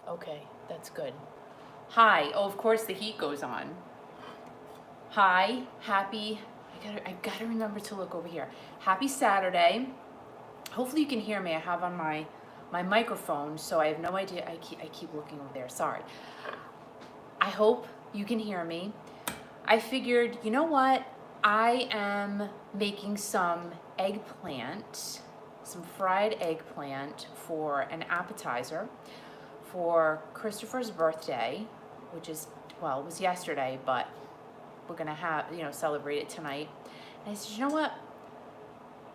Okay, that's good. Hi. Oh, of course the heat goes on. Hi. Happy. I gotta remember to look over here. Happy Saturday. Hopefully you can hear me. I have on my microphone, so I have no idea. I keep looking over there. Sorry. I hope you can hear me. I figured, you know what? I am making some eggplant, some fried eggplant for an appetizer for Christopher's birthday, which is, well, it was yesterday, but we're gonna have, celebrate it tonight. And I said, you know what?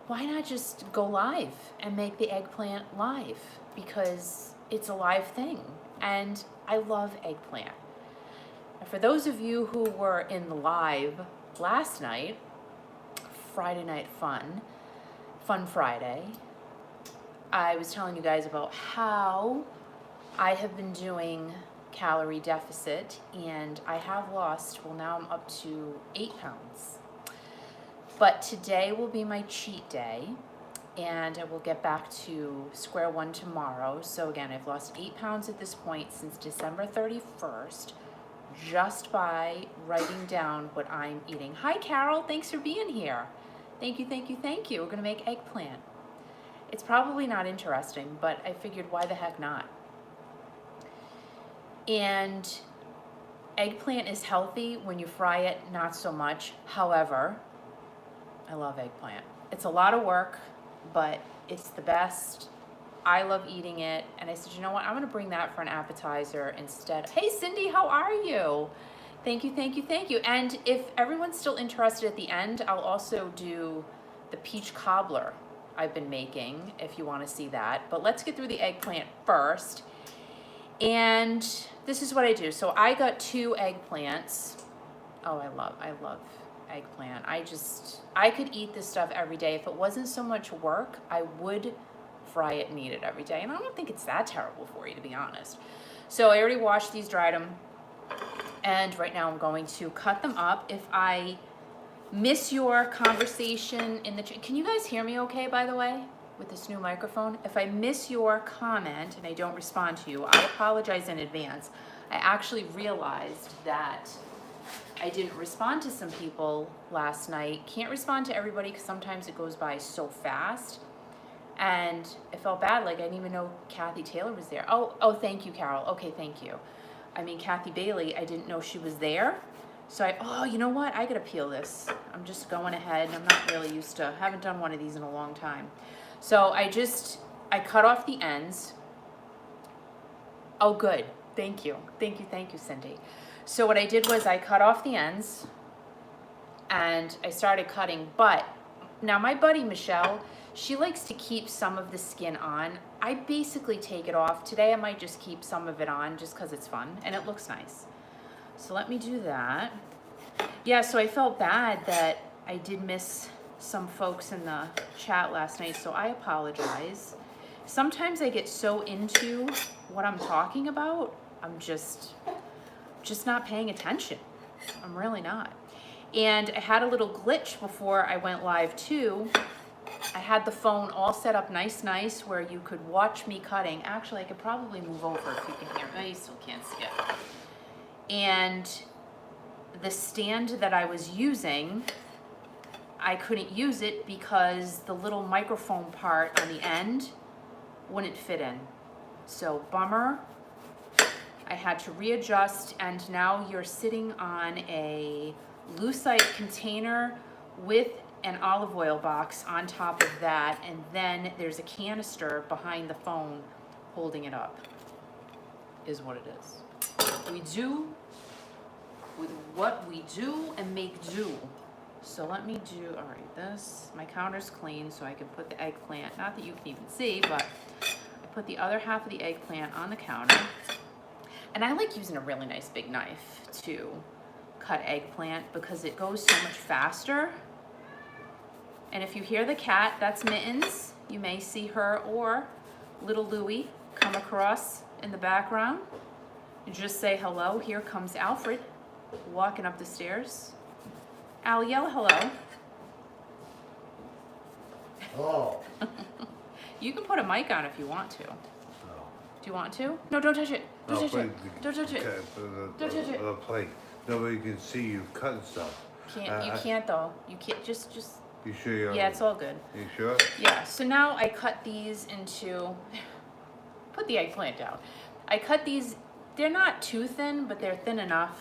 Why not just go live and make the eggplant live? Because it's a live thing, and I love eggplant. And for those of you who were in the live last night, Friday Night Fun Friday, I was telling you guys about how I have been doing calorie deficit, and I have lost, well, now I'm up to 8 pounds. But today will be my cheat day, and I will get back to square one tomorrow. So again, I've lost 8 pounds at this point since December 31st, just by writing down what I'm eating. Hi, Carol. Thanks for being here. Thank you, thank you, thank you. We're going to make eggplant. It's probably not interesting, but I figured why the heck not? And eggplant is healthy when you fry it, not so much. However, I love eggplant. It's a lot of work, but it's the best. I love eating it. And I said, you know what? I'm going to bring that for an appetizer instead. Hey, Cindy, how are you? Thank you, thank you, thank you. And if everyone's still interested at the end, I'll also do the peach cobbler I've been making, if you want to see that. But let's get through the eggplant first. And this is what I do. So I got 2 eggplants. Oh, I love eggplant. I could eat this stuff every day. If it wasn't so much work, I would fry it and eat it every day. And I don't think it's that terrible for you, to be honest. So I already washed these, dried them. And right now I'm going to cut them up. If I miss your conversation in the chat, can you guys hear me okay, by the way, with this new microphone? If I miss your comment and I don't respond to you, I apologize in advance. I actually realized that I didn't respond to some people last night. Can't respond to everybody because sometimes it goes by so fast. And I felt bad, like I didn't even know Kathy Taylor was there. Oh, thank you, Carol. Okay, thank you. I mean, Kathy Bailey, I didn't know she was there. So you know what? I gotta peel this. I'm just going ahead. I'm not really used to, haven't done one of these in a long time. So I cut off the ends. Oh, good. Thank you. Thank you, Cindy. So what I did was I cut off the ends and I started cutting. But now my buddy Michelle, she likes to keep some of the skin on. I basically take it off. Today I might just keep some of it on just because it's fun and it looks nice. So let me do that. Yeah, so I felt bad that I did miss some folks in the chat last night, so I apologize. Sometimes I get so into what I'm talking about, I'm just not paying attention. I'm really not. And I had a little glitch before I went live too. I had the phone all set up nice where you could watch me cutting. Actually, I could probably move over if you can hear me. You still can't see it. And the stand that I was using, I couldn't use it because the little microphone part on the end wouldn't fit in. So bummer. I had to readjust, and now you're sitting on a lucite container with an olive oil box on top of that, and then there's a canister behind the phone holding it up, is what it is. We do with what we do and make do. So let me do, all right, this, my counter's clean so I can put the eggplant, not that you can even see, but I put the other half of the eggplant on the counter. And I like using a really nice big knife to cut eggplant because it goes so much faster. And if you hear the cat, that's Mittens. You may see her or little Louie come across in the background. You just say hello. Here comes Alfred walking up the stairs. Al, yell hello. Oh. You can put a mic on if you want to. Oh. Do you want to? No, don't touch it. Don't touch it. But Don't touch it. Don't touch it. The plate. Nobody can see you cutting stuff. You can't though. You can't. Just. You sure you're? Yeah, it's all good. You sure? Yeah. So now I cut these into. Put the eggplant down. I cut these. They're not too thin, but they're thin enough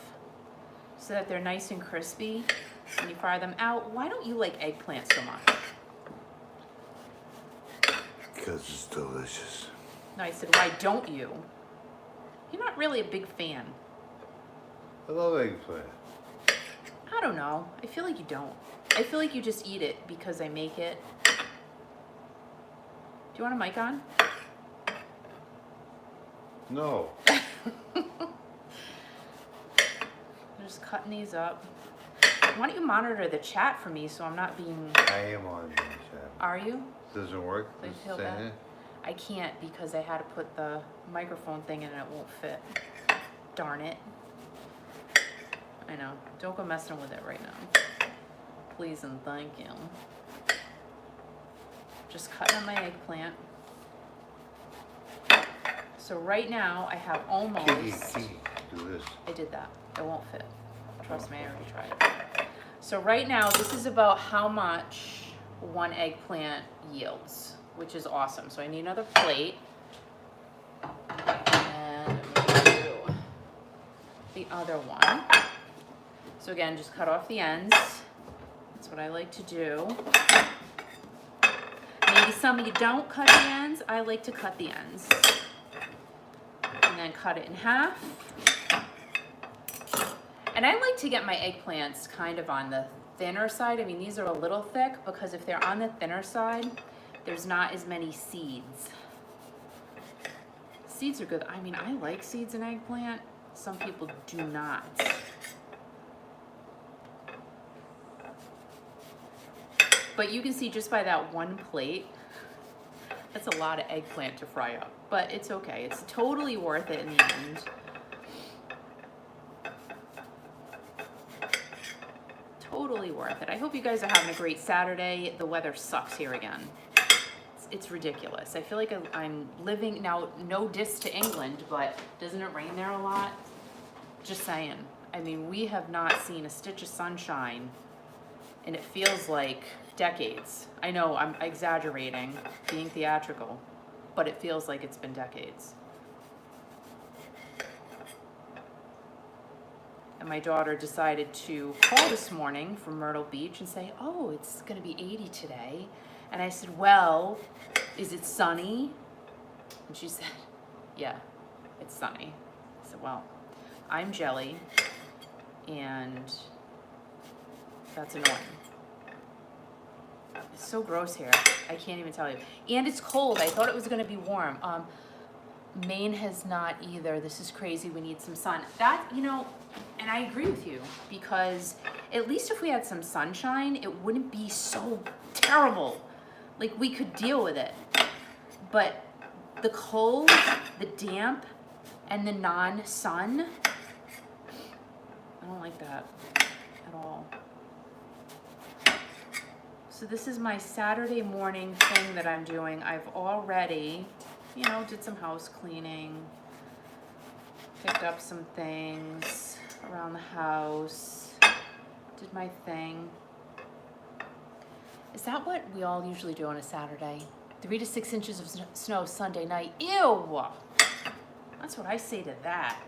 so that they're nice and crispy when you fry them out. Why don't you like eggplant so much? Because it's delicious. No, I said, why don't you? You're not really a big fan. I love eggplant. I don't know. I feel like you don't. I feel like you just eat it because I make it. Do you want a mic on? No. I'm just cutting these up. Why don't you monitor the chat for me so I'm not being... I am on the chat. Are you? Doesn't work? I feel bad. I can't because I had to put the microphone thing in and it won't fit. Darn it. I know. Don't go messing with it right now. Please and thank you. Just cutting on my eggplant. So right now I have almost... Kiki, do this. I did that. It won't fit. Trust me, I already tried it. So right now this is about how much one eggplant yields, which is awesome. So I need another plate. And I'm going to do the other one. So again, just cut off the ends. That's what I like to do. Maybe some of you don't cut the ends. I like to cut the ends. And then cut it in half. And I like to get my eggplants kind of on the thinner side. I mean, these are a little thick because if they're on the thinner side, there's not as many seeds. Seeds are good. I mean, I like seeds in eggplant. Some people do not. But you can see just by that one plate, that's a lot of eggplant to fry up. But it's okay. It's totally worth it in the end. Totally worth it. I hope you guys are having a great Saturday. The weather sucks here again. It's ridiculous. I feel like I'm living, now no diss to England, but doesn't it rain there a lot? Just saying. I mean, we have not seen a stitch of sunshine and it feels like decades. I know I'm exaggerating, being theatrical, but it feels like it's been decades. And my daughter decided to call this morning from Myrtle Beach and say, oh, it's gonna be 80 today. And I said, well, is it sunny? And she said, yeah, it's sunny. I said, well, I'm jelly, and that's annoying. It's so gross here. I can't even tell you. And it's cold. I thought it was gonna be warm. Maine has not either. This is crazy. We need some sun. That, you know, and I agree with you, because at least if we had some sunshine, it wouldn't be so terrible. Like, we could deal with it. But the cold, the damp, and the non-sun, I don't like that at all. So this is my Saturday morning thing that I'm doing. I've already, you know, did some house cleaning, picked up some things around the house, did my thing. Is that what we all usually do on a Saturday? 3 to 6 inches of snow Sunday night. Ew! That's what I say to that.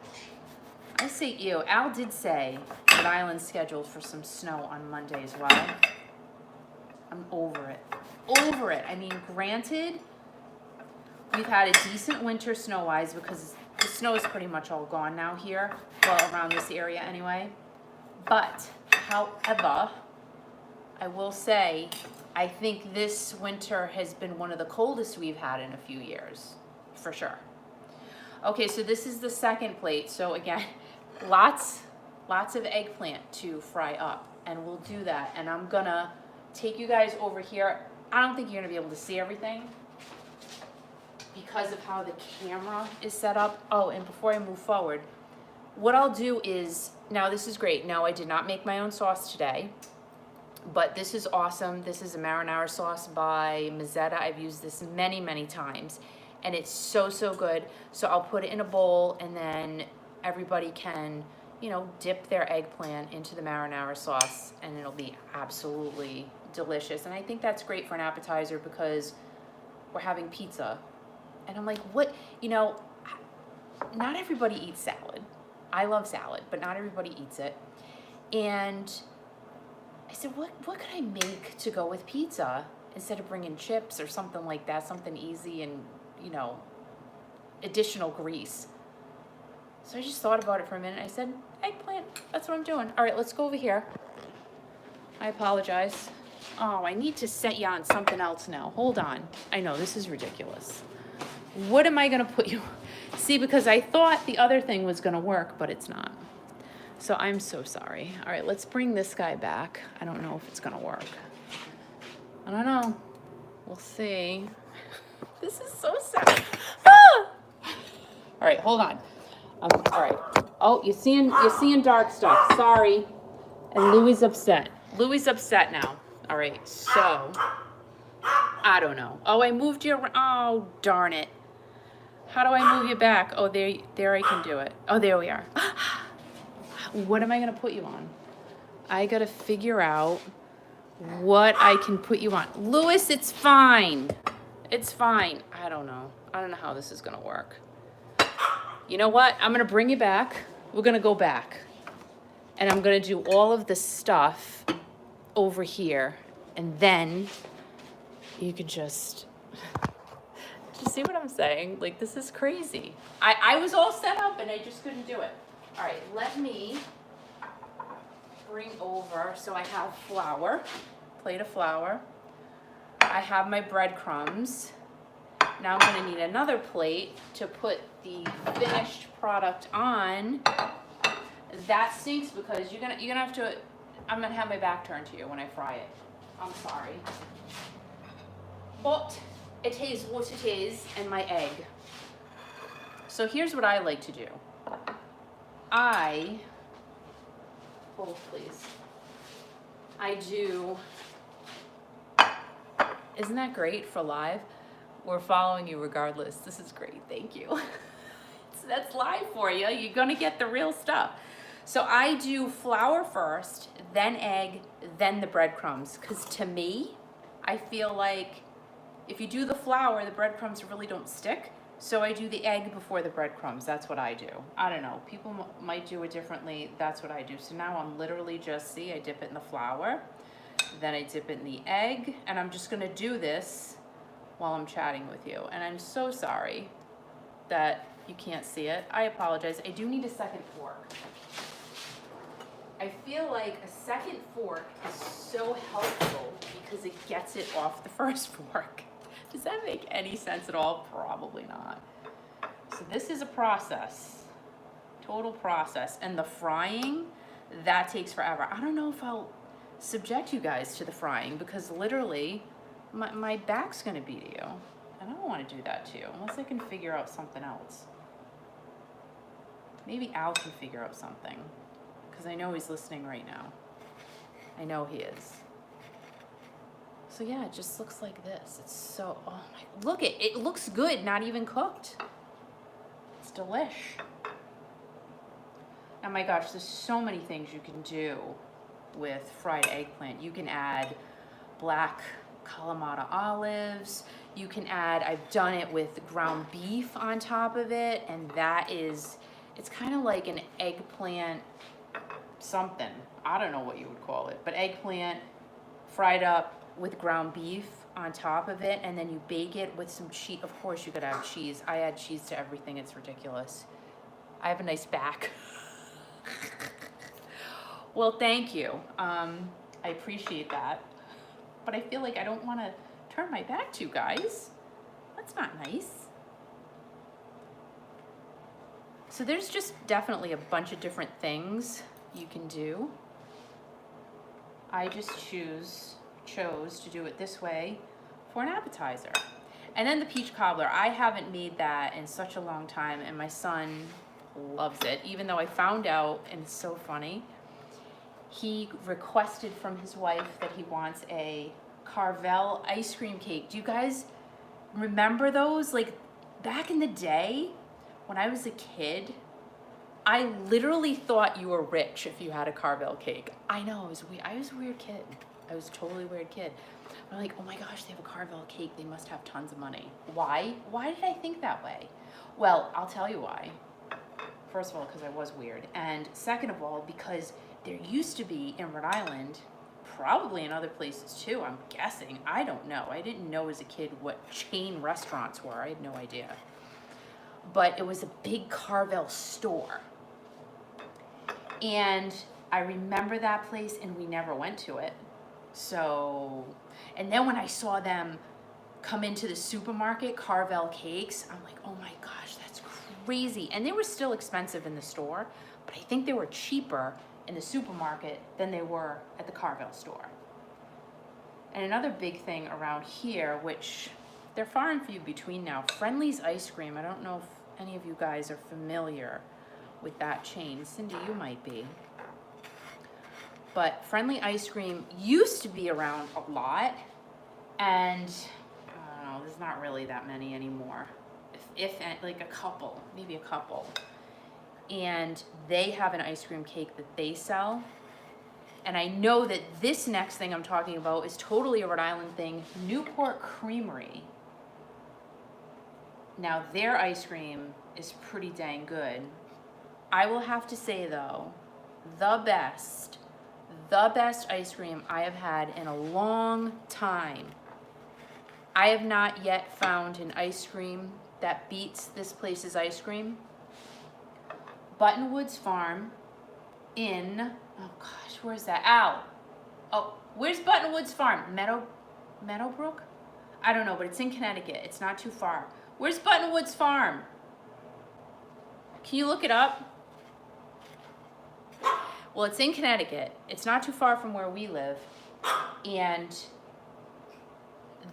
I say ew. Al did say that Island's scheduled for some snow on Monday as well. I'm over it. Over it. I mean, granted, we've had a decent winter snow-wise because the snow is pretty much all gone now here. Well, around this area anyway. But, however, I will say, I think this winter has been one of the coldest we've had in a few years, for sure. Okay, so this is the second plate. So again, lots of eggplant to fry up, and we'll do that. And I'm gonna take you guys over here. I don't think you're gonna be able to see everything because of how the camera is set up. Oh, and before I move forward, what I'll do is, now this is great. Now I did not make my own sauce today, but this is awesome. This is a marinara sauce by Mazzetta. I've used this many, many times. and it's so, so good. So I'll put it in a bowl, and then everybody can, you know, dip their eggplant into the marinara sauce, and it'll be absolutely delicious. And I think that's great for an appetizer because we're having pizza. And I'm like, what, you know, not everybody eats salad. I love salad, but not everybody eats it. And I said, what could I make to go with pizza instead of bringing chips or something like that, something easy and, you know, additional grease. So I just thought about it for a minute. I said, eggplant, that's what I'm doing. All right, let's go over here. I apologize. Oh, I need to set you on something else now. Hold on. I know, this is ridiculous. What am I gonna put you? See, because I thought the other thing was gonna work, but it's not. So I'm so sorry. All right, let's bring this guy back. I don't know if it's gonna work. I don't know. We'll see. This is so sad. Ah! All right, hold on. All right. Oh, you're seeing dark stuff. Sorry. And Louis is upset. Louis is upset now. All right, so I don't know. Oh, I moved you around. Oh, darn it. How do I move you back? Oh, there I can do it. Oh, there we are. What am I gonna put you on? I gotta figure out what I can put you on. Louis, it's fine. It's fine. I don't know. I don't know how this is gonna work. You know what? I'm gonna bring you back. We're gonna go back. And I'm gonna do all of the stuff over here. And then you could just... Do you see what I'm saying? Like, this is crazy. I was all set up and I just couldn't do it. All right, let me bring over, so I have flour, plate of flour. I have my breadcrumbs. Now I'm gonna need another plate to put the finished product on. That stinks because you're gonna have to, I'm gonna have my back turned to you when I fry it. I'm sorry. But it is what it is, and my egg. So here's what I like to do. Hold please. I do, isn't that great for live? We're following you regardless. This is great, thank you. That's live for you. You're gonna get the real stuff. So I do flour first, then egg, then the breadcrumbs. Because to me, I feel like if you do the flour, the breadcrumbs really don't stick. So I do the egg before the breadcrumbs. That's what I do. I don't know. People might do it differently. That's what I do. So now I'm literally just, see, I dip it in the flour. Then I dip it in the egg. And I'm just going to do this while I'm chatting with you. And I'm so sorry that you can't see it. I apologize. I do need a second fork. I feel like a second fork is so helpful because it gets it off the first fork. Does that make any sense at all? Probably not. So this is a process, total process. And the frying, that takes forever. I don't know if I'll subject you guys to the frying because literally my back's gonna be to you. And I don't wanna do that to you unless I can figure out something else. Maybe Al can figure out something because I know he's listening right now. I know he is. So yeah, it just looks like this. It's so, oh my, look it looks good, not even cooked. It's delish. Oh my gosh, there's so many things you can do with fried eggplant. You can add black Kalamata olives. You can add, I've done it with ground beef on top of it, and that is, it's kind of like an eggplant something. I don't know what you would call it, but eggplant fried up with ground beef on top of it, and then you bake it with some cheese. Of course you could add cheese. I add cheese to everything. It's ridiculous. I have a nice back. Well, thank you. I appreciate that. But I feel like I don't want to turn my back to you guys. That's not nice. So there's just definitely a bunch of different things you can do. I just chose to do it this way for an appetizer. And then the peach cobbler, I haven't made that in such a long time, and my son loves it, even though I found out, and it's so funny, he requested from his wife that he wants a Carvel ice cream cake. Do you guys remember those? Like, back in the day, when I was a kid, I literally thought you were rich if you had a Carvel cake. I know, I was a weird kid. I was a totally weird kid. I'm like, oh my gosh, they have a Carvel cake. They must have tons of money. Why? Why did I think that way? Well, I'll tell you why. First of all, because I was weird. And second of all, because there used to be in Rhode Island, probably in other places too, I'm guessing. I don't know. I didn't know as a kid what chain restaurants were. I had no idea. But it was a big Carvel store. And I remember that place, and we never went to it. So, and then when I saw them come into the supermarket, Carvel cakes, I'm like, oh my gosh, that's crazy. And they were still expensive in the store, but I think they were cheaper in the supermarket than they were at the Carvel store. And another big thing around here, which they're far and few between now, Friendly's ice cream. I don't know if any of you guys are familiar with that chain. Cindy, you might be. But Friendly ice cream used to be around a lot, and I don't know, there's not really that many anymore. If like a couple, maybe a couple. And they have an ice cream cake that they sell. And I know that this next thing I'm talking about is totally a Rhode Island thing, Newport Creamery. Now their ice cream is pretty dang good. I will have to say though, the best ice cream I have had in a long time. I have not yet found an ice cream that beats this place's ice cream. Buttonwoods Farm in, oh gosh, where's that? Ow. Oh, where's Buttonwoods Farm? Meadowbrook? I don't know, but it's in Connecticut. It's not too far. Where's Buttonwoods Farm? Can you look it up? Well, it's in Connecticut. It's not too far from where we live. And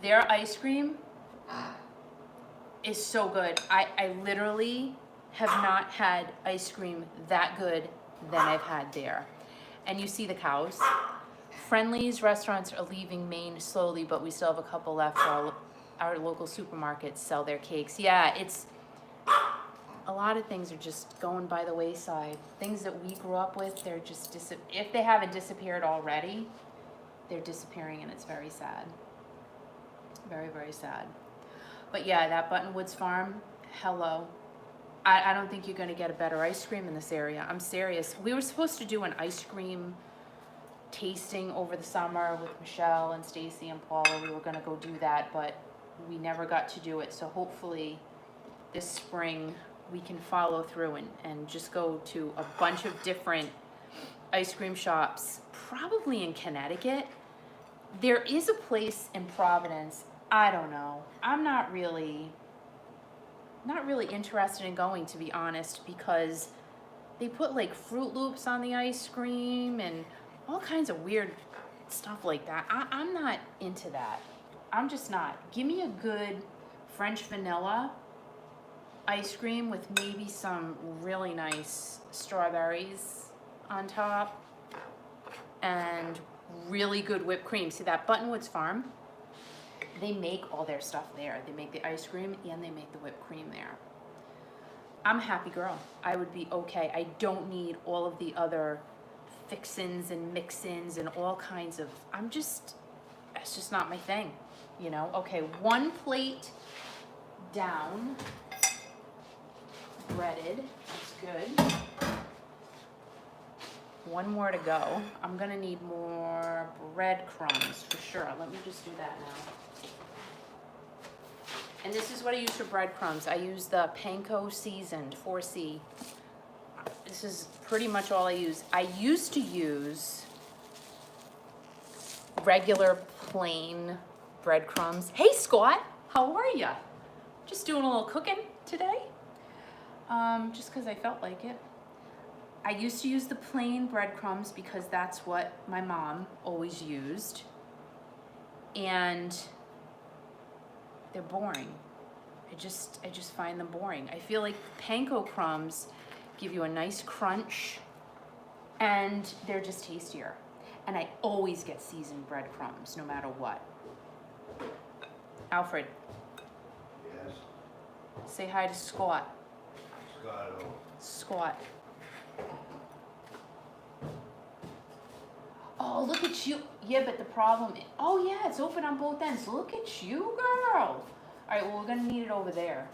their ice cream is so good. I literally have not had ice cream that good than I've had there. And you see the cows. Friendly's restaurants are leaving Maine slowly, but we still have a couple left. Our local supermarkets sell their cakes. Yeah, it's a lot of things are just going by the wayside. Things that we grew up with, they're just if they haven't disappeared already, they're disappearing, and it's very sad. Very, very sad. But yeah, that Buttonwoods Farm, hello. I don't think you're gonna get a better ice cream in this area. I'm serious. We were supposed to do an ice cream tasting over the summer with Michelle and Stacy and Paula. We were gonna go do that, but we never got to do it. So hopefully this spring we can follow through and just go to a bunch of different ice cream shops, probably in Connecticut. There is a place in Providence, I don't know. I'm not really interested in going, to be honest, because they put like Fruit Loops on the ice cream and all kinds of weird stuff like that. I'm not into that. I'm just not. Give me a good French vanilla ice cream with maybe some really nice strawberries on top and really good whipped cream. See that Buttonwoods Farm? They make all their stuff there. They make the ice cream and they make the whipped cream there. I'm a happy girl. I would be okay. I don't need all of the other fixins and mix-ins and all kinds of, that's just not my thing, you know? Okay, one plate down, breaded, that's good. One more to go. I'm gonna need more breadcrumbs for sure. Let me just do that now. And this is what I use for breadcrumbs. I use the Panko Seasoned 4C. This is pretty much all I use. I used to use regular plain breadcrumbs. Hey Scott, how are ya? Just doing a little cooking today. Just because I felt like it. I used to use the plain breadcrumbs because that's what my mom always used. And they're boring. I just find them boring. I feel like panko crumbs give you a nice crunch and they're just tastier. And I always get seasoned breadcrumbs, no matter what. Alfred. Yes. Say hi to Scott. Scotto. Squat. Oh, look at you. Yeah, but the problem is, oh yeah, it's open on both ends. Look at you, girl. All right, well, we're gonna need it over there.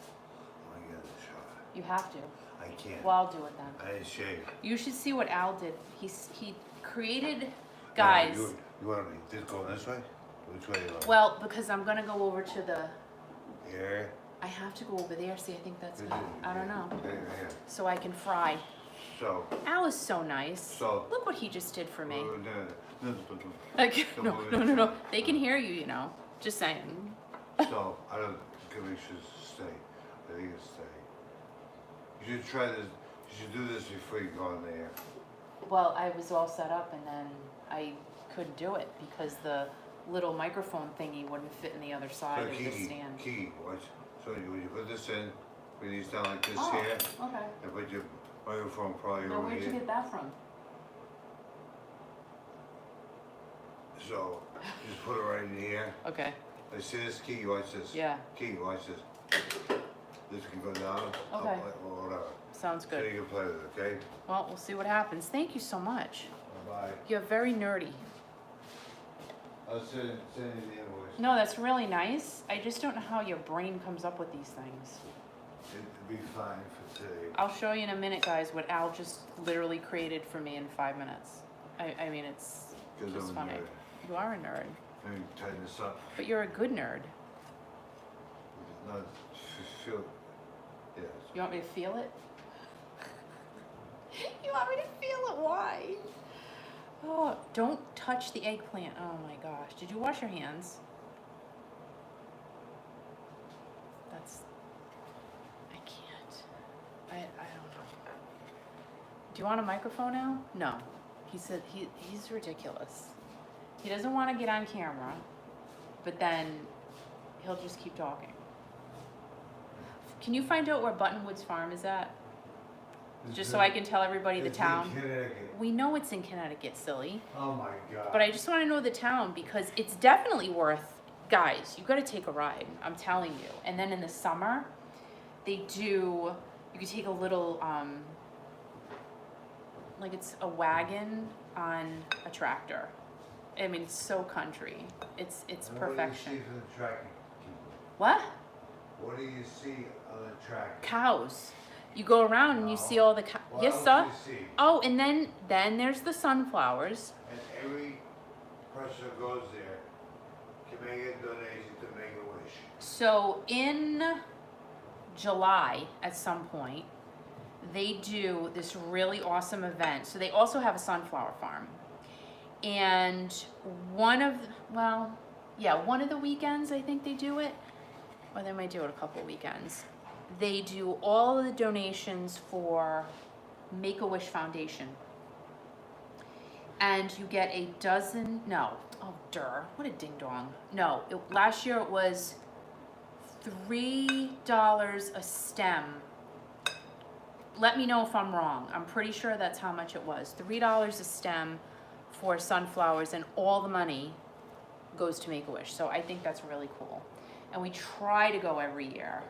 I get a shot. You have to. I can't. Well, I'll do it then. I didn't shave. You should see what Al did. He created, guys. You want me to go this way? Which way you want? Well, because I'm gonna go over to the, Here? I have to go over there. See, I think that's good. I don't know. Here. So I can fry. So. Al is so nice. So. Look what he just did for me. No. Like, no. They can hear you, you know. Just saying. So, I don't think we should stay. I think it's stay. You should try this. You should do this before you go in there. Well, I was all set up and then I couldn't do it because the little microphone thingy wouldn't fit in the other side of the stand. Kiki, watch. So when you put this in, bring these down like this Oh, here, okay. and put your microphone probably Now, over where'd you here. get that from? So just put it right in here. Okay. Like see this, Kiki, watch this. Yeah. Kiki, watch this. This can go down, up, Okay. or whatever. Sounds So good. you can play with it, okay? Well, we'll see what happens. Thank you so much. Bye-bye. You're very nerdy. I'll send you the invoice. No, that's really nice. I just don't know how your brain comes up with these things. It'll be fine for today. I'll show you in a minute, guys, what Al just literally created for me in 5 minutes. I mean, it's Because just I'm funny. gonna You are a nerd, tighten this up. but you're a good nerd. Not feel. Yes. You want me to feel it? You want me to feel it? Why? Oh, don't touch the eggplant. Oh my gosh. Did you wash your hands? I can't. I don't know. Do you want a microphone now? No. He said he's ridiculous. He doesn't want to get on camera, but then he'll just keep talking. Can you find out where Buttonwood's farm is at? Just so I can tell everybody the It's town. in Connecticut. We know it's in Connecticut, silly. Oh my God. But I just want to know the town because it's definitely worth, guys, you got to take a ride. I'm telling you. And then in the summer, they do, you can take a little, like it's a wagon on a tractor. I mean, it's so country. It's perfection. What do you see from the track? What? What do you see on the track? Cows. You go around and you see all the cows. What Yes, else sir. do you see? Oh, and then there's the sunflowers. And every person who goes there can make a donation to Make-A-Wish. So in July, at some point, they do this really awesome event. So they also have a sunflower farm. And one of the weekends, I think they do it, or they might do it a couple weekends. They do all of the donations for Make-A-Wish Foundation. And you get what a ding dong. No, last year it was $3 a stem. Let me know if I'm wrong. I'm pretty sure that's how much it was. $3 a stem for sunflowers, and all the money goes to Make-A-Wish. So I think that's really cool. And we try to go every year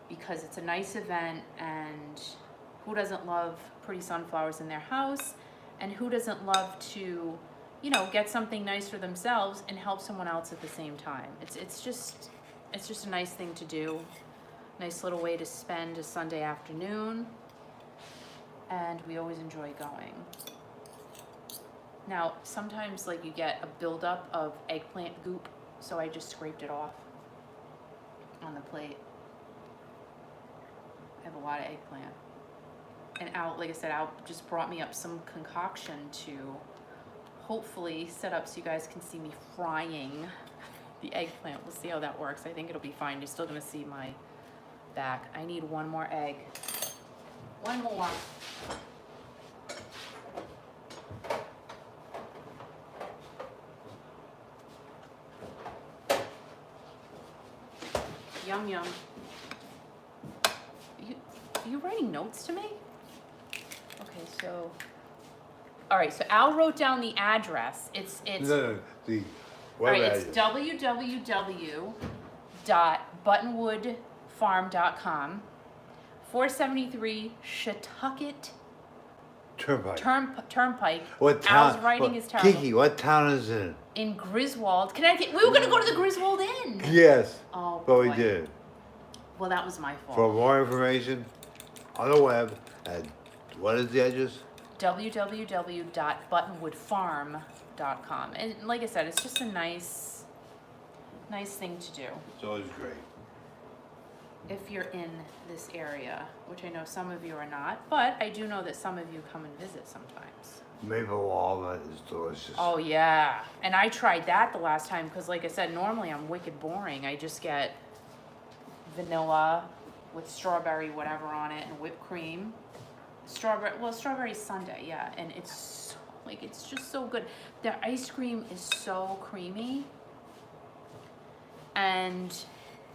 because it's a nice event, and who doesn't love pretty sunflowers in their house? And who doesn't love to, get something nice for themselves and help someone else at the same time? It's just a nice thing to do. Nice little way to spend a Sunday afternoon. And we always enjoy going. Now, sometimes you get a buildup of eggplant goop, so I just scraped it off on the plate. I have a lot of eggplant. And Al, like I said, Al just brought me up some concoction to hopefully set up so you guys can see me frying the eggplant. We'll see how that works. I think it'll be fine. You're still gonna see my back. I need one more egg. One more. Yum yum. Are you writing notes to me? Okay, so. All right, so Al wrote down the address. It's. No, the All web right, it's address. buttonwoodfarm.com. 473 Shetucket Turnpike. What town? Al's writing is terrible. Kiki, what town is it In Griswold, Connecticut. We were going to go to the Griswold Inn. in? Yes. Oh, But we boy. did. Well, that was my fault. For more information, on the web, at what is the address? www.buttonwoodfarm.com. And like I said, it's just a nice thing to do It's always great. if you're in this area, which I know some of you are not, but I do know that some of you come and visit sometimes. Maple walnut is delicious. Oh yeah, and I tried that the last time because, like I said, normally I'm wicked boring. I just get vanilla with strawberry whatever on it and whipped cream. Strawberry sundae, yeah, and it's so, like, it's just so good. The ice cream is so creamy, and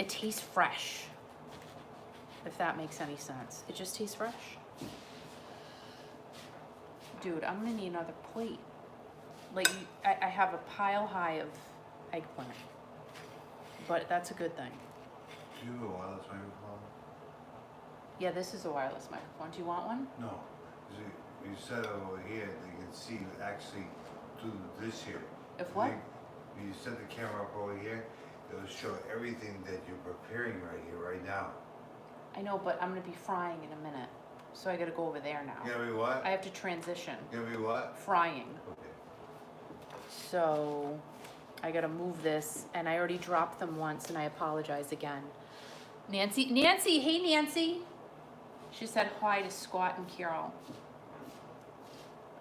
it tastes fresh. If that makes any sense, it just tastes fresh. Dude, I'm gonna need another plate. Like, I have a pile high of eggplant, but that's a good thing. Do you have a wireless microphone? Yeah, this is a wireless microphone. Do you want one? No. You set it over here, they can see you actually do this here. If what? You set the camera up over here, it'll show everything that you're preparing right here, right now. I know, but I'm gonna be frying in a minute, so I gotta go over there now. You gonna be what? I have to transition. You gonna be what? Frying. Okay. So I gotta move this, and I already dropped them once, and I apologize again. Nancy, hey Nancy. She said hi to Squat and Carol.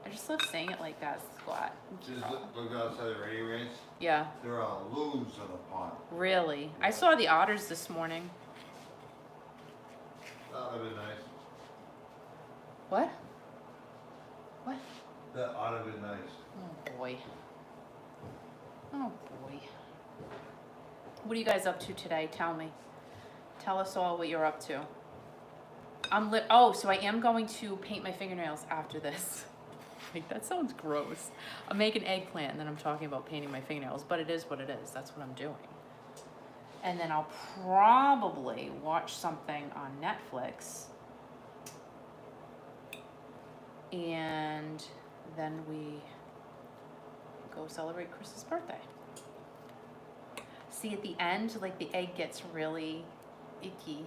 I just love saying it like that, Squat and Just Carol. look outside the radio range. Yeah, There are loons on the pond. really. I saw the otters this morning. That would've been nice. What? What? That ought to be nice. Oh boy. Oh boy. What are you guys up to today? Tell me. Tell us all what you're up to. So I am going to paint my fingernails after this. Like, that sounds gross. I'm making eggplant and then I'm talking about painting my fingernails, but it is what it is. That's what I'm doing. And then I'll probably watch something on Netflix. And then we go celebrate Chris's birthday. See, at the end, like, the egg gets really icky.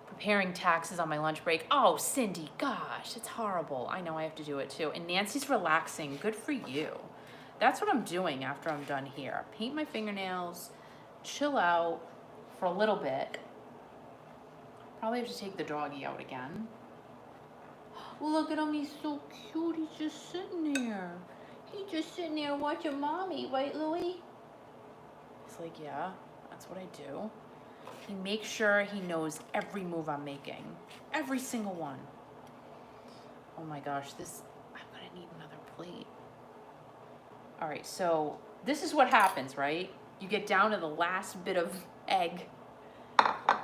Preparing taxes on my lunch break. Oh, Cindy, gosh, it's horrible. I know I have to do it too. And Nancy's relaxing. Good for you. That's what I'm doing after I'm done here. Paint my fingernails, chill out for a little bit. Probably have to take the doggy out again. Look at him, he's so cute. He's just sitting there. He's just sitting there watching mommy, right, Louie? He's like, yeah, that's what I do. He makes sure he knows every move I'm making. Every single one. Oh my gosh, I'm gonna need another plate. All right, so this is what happens, right? You get down to the last bit of egg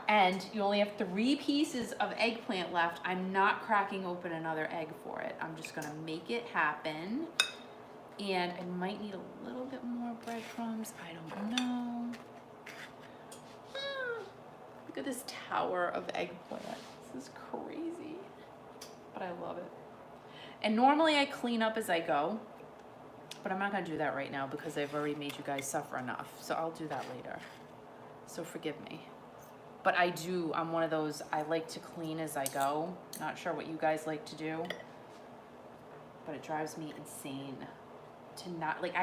and you only have 3 pieces of eggplant left. I'm not cracking open another egg for it. I'm just gonna make it happen. And I might need a little bit more breadcrumbs. I don't know. Look at this tower of eggplant. This is crazy, but I love it. And normally I clean up as I go, but I'm not gonna do that right now because I've already made you guys suffer enough. So I'll do that later. So forgive me. But I'm one of those, I like to clean as I go. Not sure what you guys like to do, but it drives me insane to not, like,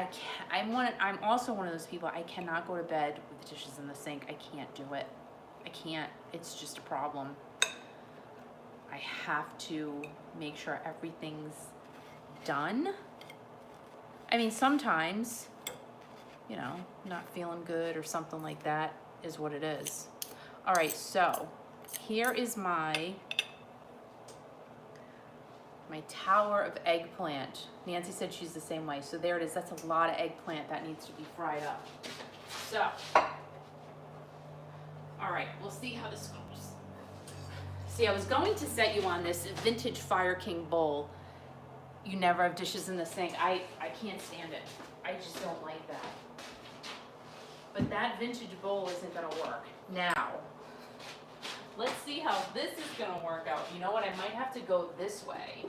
I'm also one of those people, I cannot go to bed with the dishes in the sink. I can't do it. I can't, it's just a problem. I have to make sure everything's done. I mean, sometimes, you know, not feeling good or something like that is what it is. All right, so here is my tower of eggplant. Nancy said she's the same way, so there it is. That's a lot of eggplant that needs to be fried up. So, all right, we'll see how this goes. See, I was going to set you on this vintage Fire King bowl. You never have dishes in the sink. I can't stand it. I just don't like that. But that vintage bowl isn't gonna work. Now, Let's see how this is gonna work out. You know what, I might have to go this way.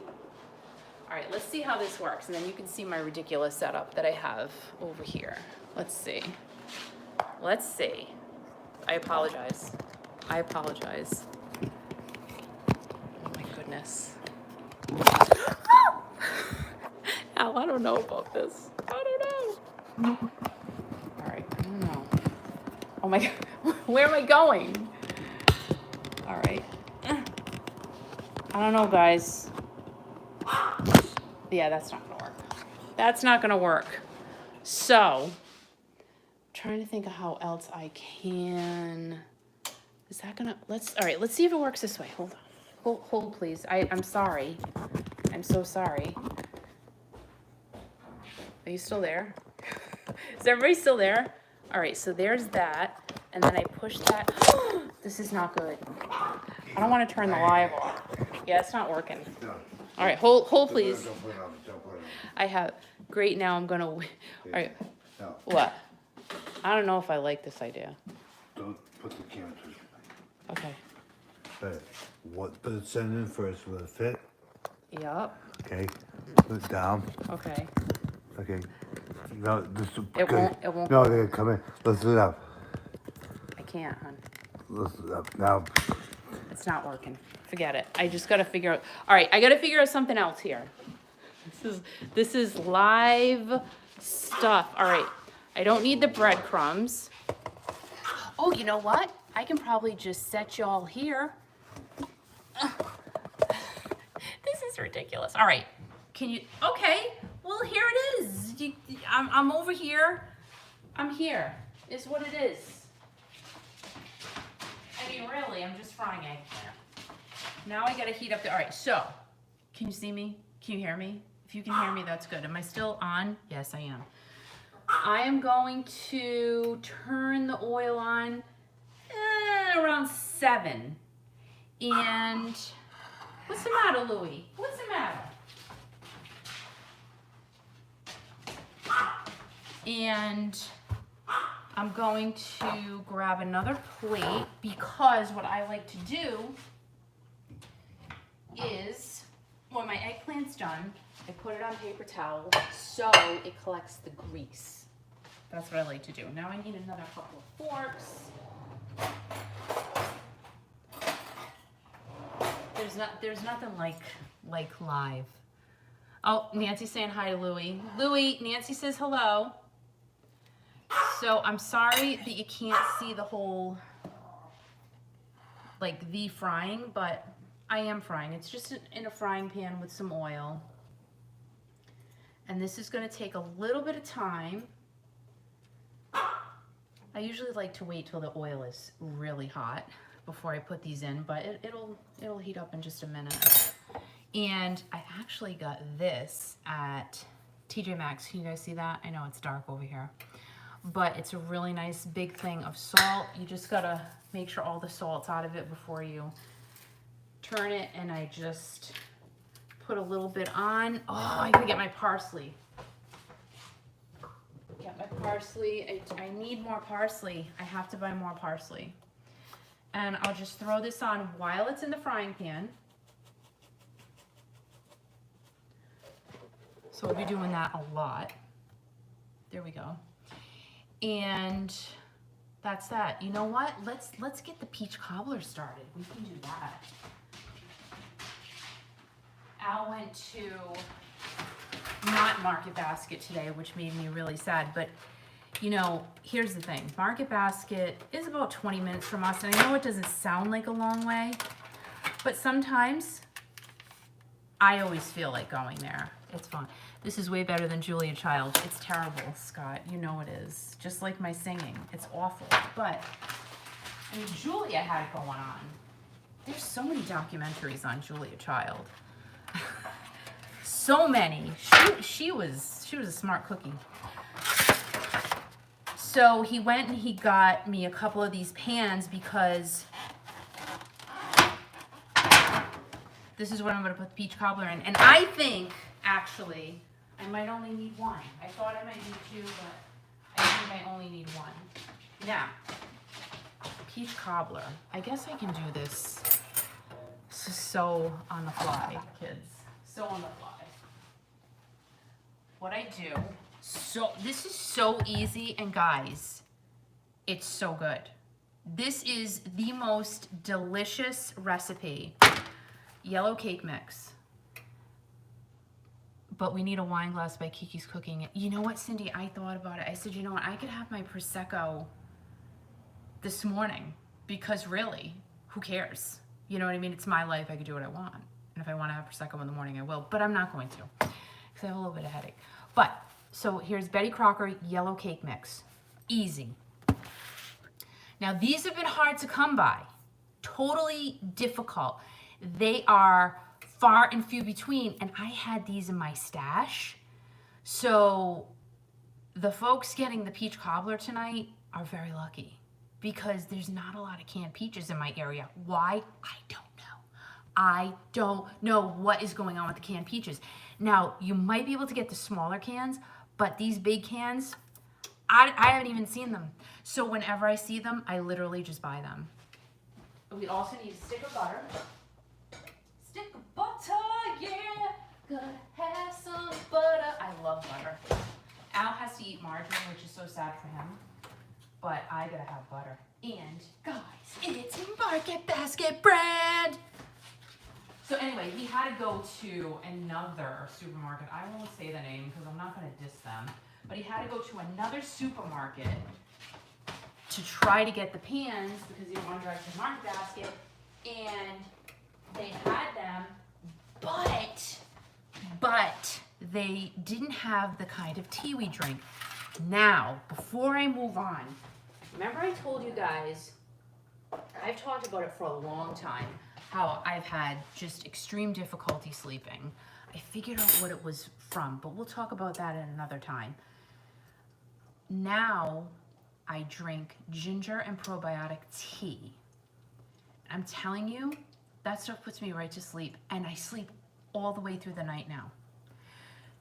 All right, let's see how this works, and then you can see my ridiculous setup that I have over here. Let's see. Let's see. I apologize. I apologize. Oh my goodness. Al, I don't know about this. I don't know. All right, I don't know. Oh my God, where am I going? All right. I don't know, guys. Yeah, that's not gonna work. That's not gonna work. So, I'm trying to think of how else I can. Is that gonna, all right, let's see if it works this way. Hold on. Hold please. I'm sorry. I'm so sorry. Are you still there? Is everybody still there? All right, so there's that. And then I push that. This is not good. I don't want to turn the live off. Yeah, it's not working. No. All right, hold please. Don't put it on, don't put it on. I have, great, now I'm gonna, all right, No, what? I don't know if I like this idea. don't put the camera to. Okay. But put it send in first, will it fit? Yup, Okay, put it down, okay. okay. No, this is It good. won't No, go. they're gonna come in, lift it up, I can't, hon. lift it up, now, It's not working. Forget it. I just gotta figure out, all right, I gotta figure out something else here. This is live stuff. All right, I don't need the breadcrumbs. Oh, you know what? I can probably just set y'all here. This is ridiculous. All right, can you, okay, well, here it is. I'm over here. I'm here, is what it is. I mean, really, I'm just frying eggplant. Now I gotta heat up the, all right, so, can you see me? Can you hear me? If you can hear me, that's good. Am I still on? Yes, I am. I am going to turn the oil on around 7. And what's the matter, Louie? What's the matter? And I'm going to grab another plate because what I like to do is when my eggplant's done, I put it on paper towel so it collects the grease. That's what I like to do. Now I need another couple of forks. There's nothing like live. Oh, Nancy's saying hi to Louie. Louie, Nancy says hello. So I'm sorry that you can't see the whole, like the frying, but I am frying. It's just in a frying pan with some oil. And this is gonna take a little bit of time. I usually like to wait till the oil is really hot before I put these in, but it'll heat up in just a minute. And I actually got this at TJ Maxx. Can you guys see that? I know it's dark over here, but it's a really nice big thing of salt. You just gotta make sure all the salt's out of it before you turn it, and I just put a little bit on. Oh, I gotta get my parsley. Get my parsley. I need more parsley. I have to buy more parsley. And I'll just throw this on while it's in the frying pan. So we'll be doing that a lot. There we go. And that's that. You know what? Let's get the peach cobbler started. We can do that. Al went to not Market Basket today, which made me really sad, but you know, here's the thing. Market Basket is about 20 minutes from us, and I know it doesn't sound like a long way, but sometimes I always feel like going there. It's fun. This is way better than Julia Child. It's terrible, Scott. You know it is. Just like my singing. It's awful. But, I mean, Julia had it going on. There's so many documentaries on Julia Child. So many. She was a smart cookie. So he went and he got me a couple of these pans because this is what I'm going to put the peach cobbler in. And I think, actually, I might only need one. I thought I might need two, but I think I only need one. Now, peach cobbler. I guess I can do this so on the fly, kids. So on the fly. What I do, this is so easy, and guys, it's so good. This is the most delicious recipe. Yellow cake mix. But we need a wine glass by Kiki's Cooking. You know what, Cindy? I thought about it. I said, you know what? I could have my Prosecco this morning because really, who cares? You know what I mean? It's my life. I could do what I want. And if I want to have Prosecco in the morning, I will. But I'm not going to because I have a little bit of headache. But, so here's Betty Crocker yellow cake mix. Easy. Now, these have been hard to come by. Totally difficult. They are far and few between, and I had these in my stash. So the folks getting the peach cobbler tonight are very lucky because there's not a lot of canned peaches in my area. Why? I don't know. I don't know what is going on with the canned peaches. Now, you might be able to get the smaller cans, but these big cans, I haven't even seen them. So whenever I see them, I literally just buy them. We also need a stick of butter. Stick of butter, yeah. Gonna have some butter. I love butter. Al has to eat margarine, which is so sad for him. But I gotta have butter. And guys, it's Market Basket brand. So anyway, he had to go to another supermarket. I won't say the name because I'm not gonna diss them. But he had to go to another supermarket to try to get the pans because he didn't want to drive to Market Basket. And they had them, but they didn't have the kind of tea we drink. Now, before I move on, remember I told you guys, I've talked about it for a long time, how I've had just extreme difficulty sleeping. I figured out what it was from, but we'll talk about that at another time. Now, I drink ginger and probiotic tea. I'm telling you, that stuff puts me right to sleep, and I sleep all the way through the night now.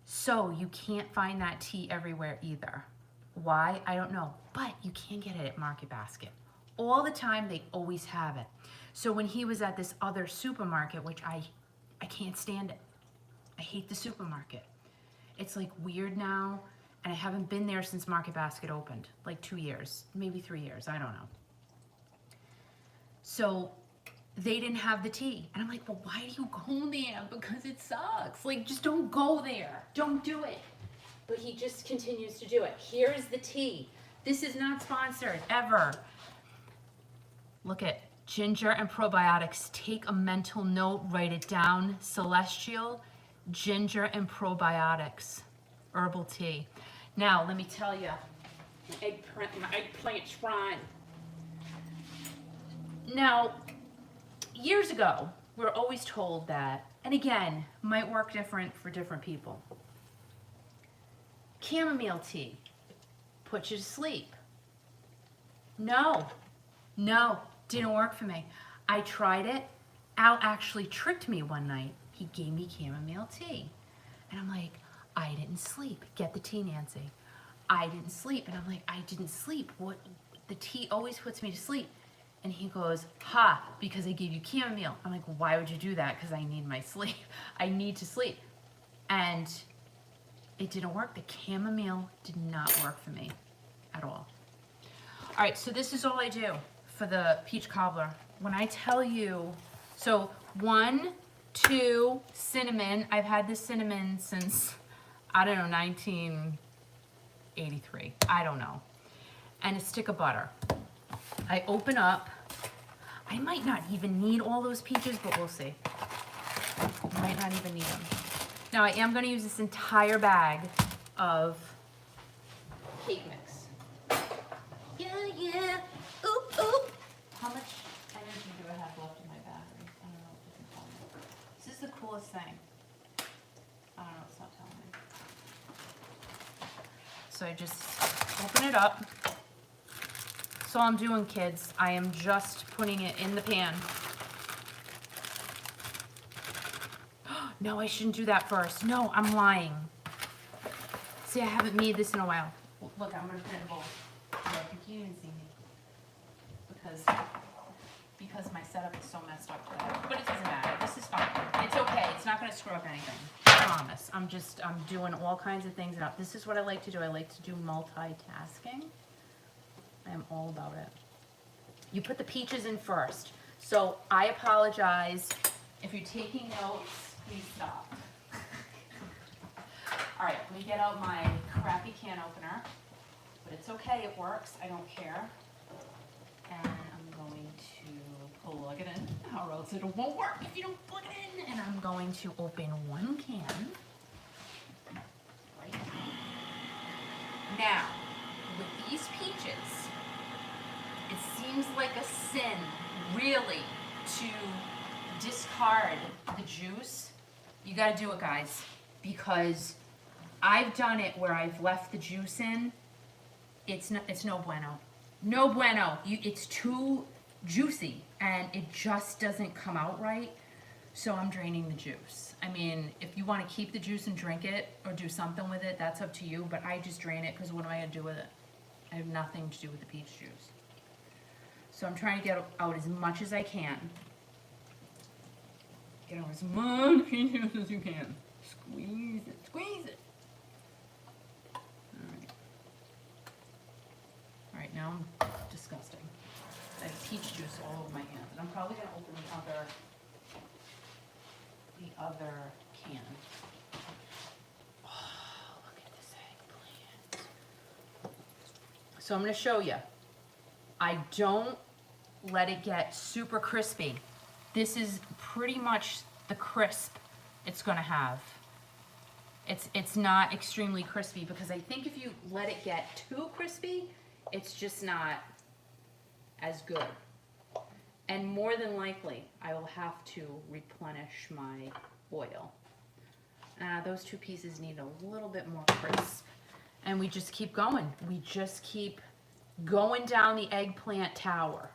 So you can't find that tea everywhere either. Why? I don't know, but you can get it at Market Basket. All the time, they always have it. So when he was at this other supermarket, which I can't stand it. I hate the supermarket. It's like weird now, and I haven't been there since Market Basket opened, like 2 years, maybe 3 years, I don't know. So they didn't have the tea. And I'm like, well, why do you go there? Because it sucks. Like, just don't go there. Don't do it. But he just continues to do it. Here's the tea. This is not sponsored, ever. Look at ginger and probiotics. Take a mental note, write it down. Celestial, ginger and probiotics. Herbal tea. Now, let me tell you, my eggplant shrine. Now, years ago, we were always told that, and again, might work different for different people. Chamomile tea puts you to sleep. No, didn't work for me. I tried it. Al actually tricked me one night. He gave me chamomile tea. And I'm like, I didn't sleep. Get the tea, Nancy. I didn't sleep. And I'm like, I didn't sleep. What? The tea always puts me to sleep. And he goes, ha, because I gave you chamomile. I'm like, why would you do that? Because I need my sleep. I need to sleep. And it didn't work. The chamomile did not work for me at all. All right, so this is all I do for the peach cobbler. When I tell you, so 1, 2, cinnamon. I've had this cinnamon since, I don't know, 1983. I don't know. And a stick of butter. I open up. I might not even need all those peaches, but we'll see. I might not even need them. Now I am going to use this entire bag of cake mix. Yeah. Oop. How much energy do I have left in my battery? I don't know. It doesn't tell me. This is the coolest thing. I don't know. It's not telling me. So I just open it up. That's all I'm doing, kids. I am just putting it in the pan. No, I shouldn't do that first. No, I'm lying. See, I haven't made this in a while. Look, I'm gonna put it in a bowl. Look, you can't even see me. because my setup is so messed up today. But it doesn't matter. This is fine. It's okay. It's not going to screw up anything. I promise. I'm doing all kinds of things. Now, this is what I like to do. I like to do multitasking. I am all about it. You put the peaches in first. So I apologize. If you're taking notes, please stop. All right, let me get out my crappy can opener. But it's okay, it works. I don't care. And I'm going to plug it in, or else it won't work if you don't plug it in. And I'm going to open one can. Right now, with these peaches, it seems like a sin, really, to discard the juice. You gotta do it, guys, because I've done it where I've left the juice in. It's no bueno. No bueno. It's too juicy, and it just doesn't come out right. So I'm draining the juice. I mean, if you want to keep the juice and drink it or do something with it, that's up to you. But I just drain it because what am I going to do with it? I have nothing to do with the peach juice. So I'm trying to get out as much as I can. Get out as much peach juice as you can. Squeeze it. Squeeze it. All right, now I'm disgusting. I have peach juice all over my hands. And I'm probably going to open the other can. Oh, look at this eggplant. So I'm going to show you. I don't let it get super crispy. This is pretty much the crisp it's going to have. It's not extremely crispy because I think if you let it get too crispy, it's just not as good. And more than likely, I will have to replenish my oil. Those two pieces need a little bit more crisp. And we just keep going. We just keep going down the eggplant tower.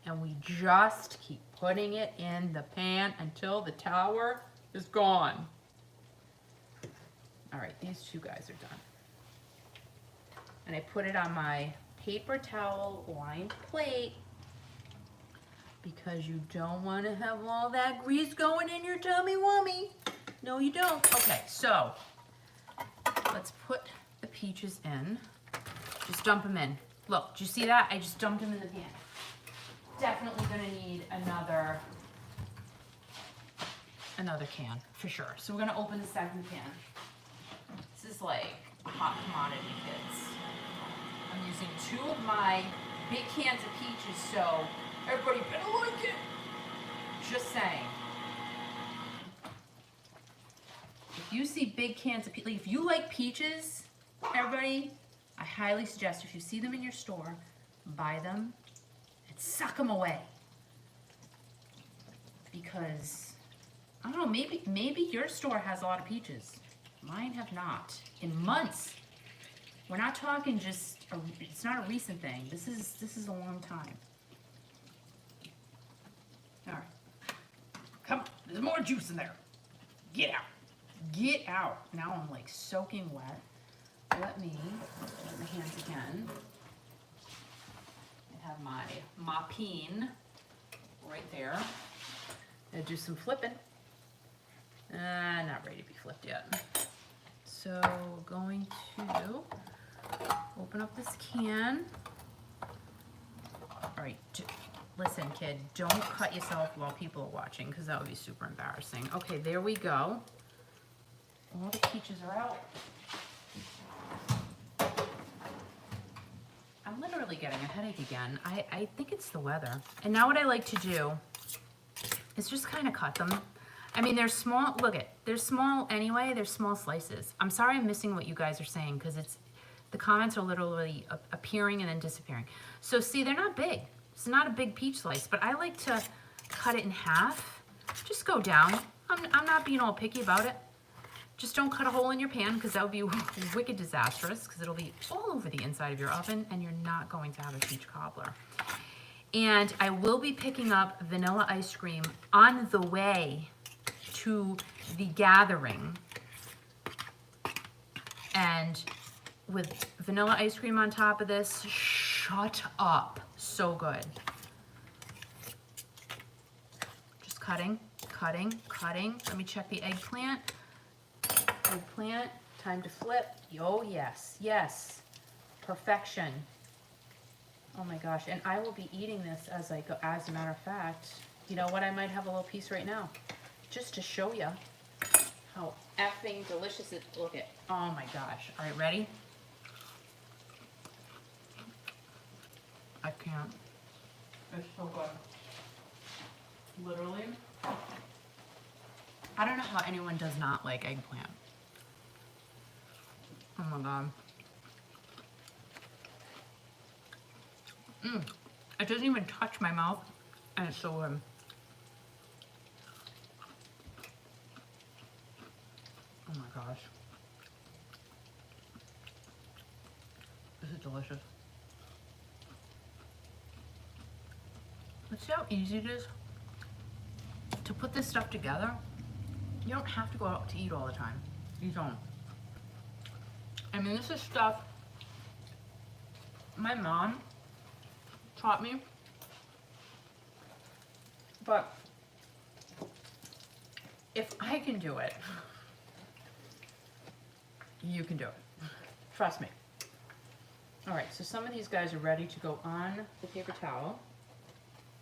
And we just keep putting it in the pan until the tower is gone. All right, these two guys are done. And I put it on my paper towel lined plate because you don't want to have all that grease going in your tummy wummy. No, you don't. Okay, so let's put the peaches in. Just dump them in. Look, do you see that? I just dumped them in the pan. Definitely gonna need another can for sure. So we're gonna open the second can. This is like a hot commodity, kids. I'm using 2 of my big cans of peaches, so everybody better like it. Just saying. If you see big cans of peaches, if you like peaches, everybody, I highly suggest if you see them in your store, buy them and suck them away. Because, I don't know, maybe your store has a lot of peaches. Mine have not. In months. We're not talking just, it's not a recent thing. This is a long time. All right. Come on, there's more juice in there. Get out. Get out. Now I'm like soaking wet. Let me get my hands again. I have my moppine right there. I'll do some flipping. Not ready to be flipped yet. So we're going to open up this can. All right, listen, kid, don't cut yourself while people are watching because that would be super embarrassing. Okay, there we go. All the peaches are out. I'm literally getting a headache again. I think it's the weather. And now what I like to do is just kind of cut them. I mean, they're small. Look it, they're small anyway. They're small slices. I'm sorry I'm missing what you guys are saying because the comments are literally appearing and then disappearing. So see, they're not big. It's not a big peach slice, but I like to cut it in half. Just go down. I'm not being all picky about it. Just don't cut a hole in your pan because that would be wicked disastrous because it'll be all over the inside of your oven and you're not going to have a peach cobbler. And I will be picking up vanilla ice cream on the way to the gathering. And with vanilla ice cream on top of this, shut up. So good. Just cutting, cutting, cutting. Let me check the eggplant. Eggplant, time to flip. Oh yes, yes. Perfection. Oh my gosh, and I will be eating this as I go. As a matter of fact, you know what? I might have a little piece right now, just to show you how effing delicious it. Look at. Oh my gosh. All right, ready? I can't. It's so good. Literally. I don't know how anyone does not like eggplant. Oh my god. It doesn't even touch my mouth, and it's so good. Oh my gosh. This is delicious. But see how easy it is to put this stuff together? You don't have to go out to eat all the time. You don't. I mean, this is stuff my mom taught me, but if I can do it, you can do it. Trust me. All right, so some of these guys are ready to go on the paper towel.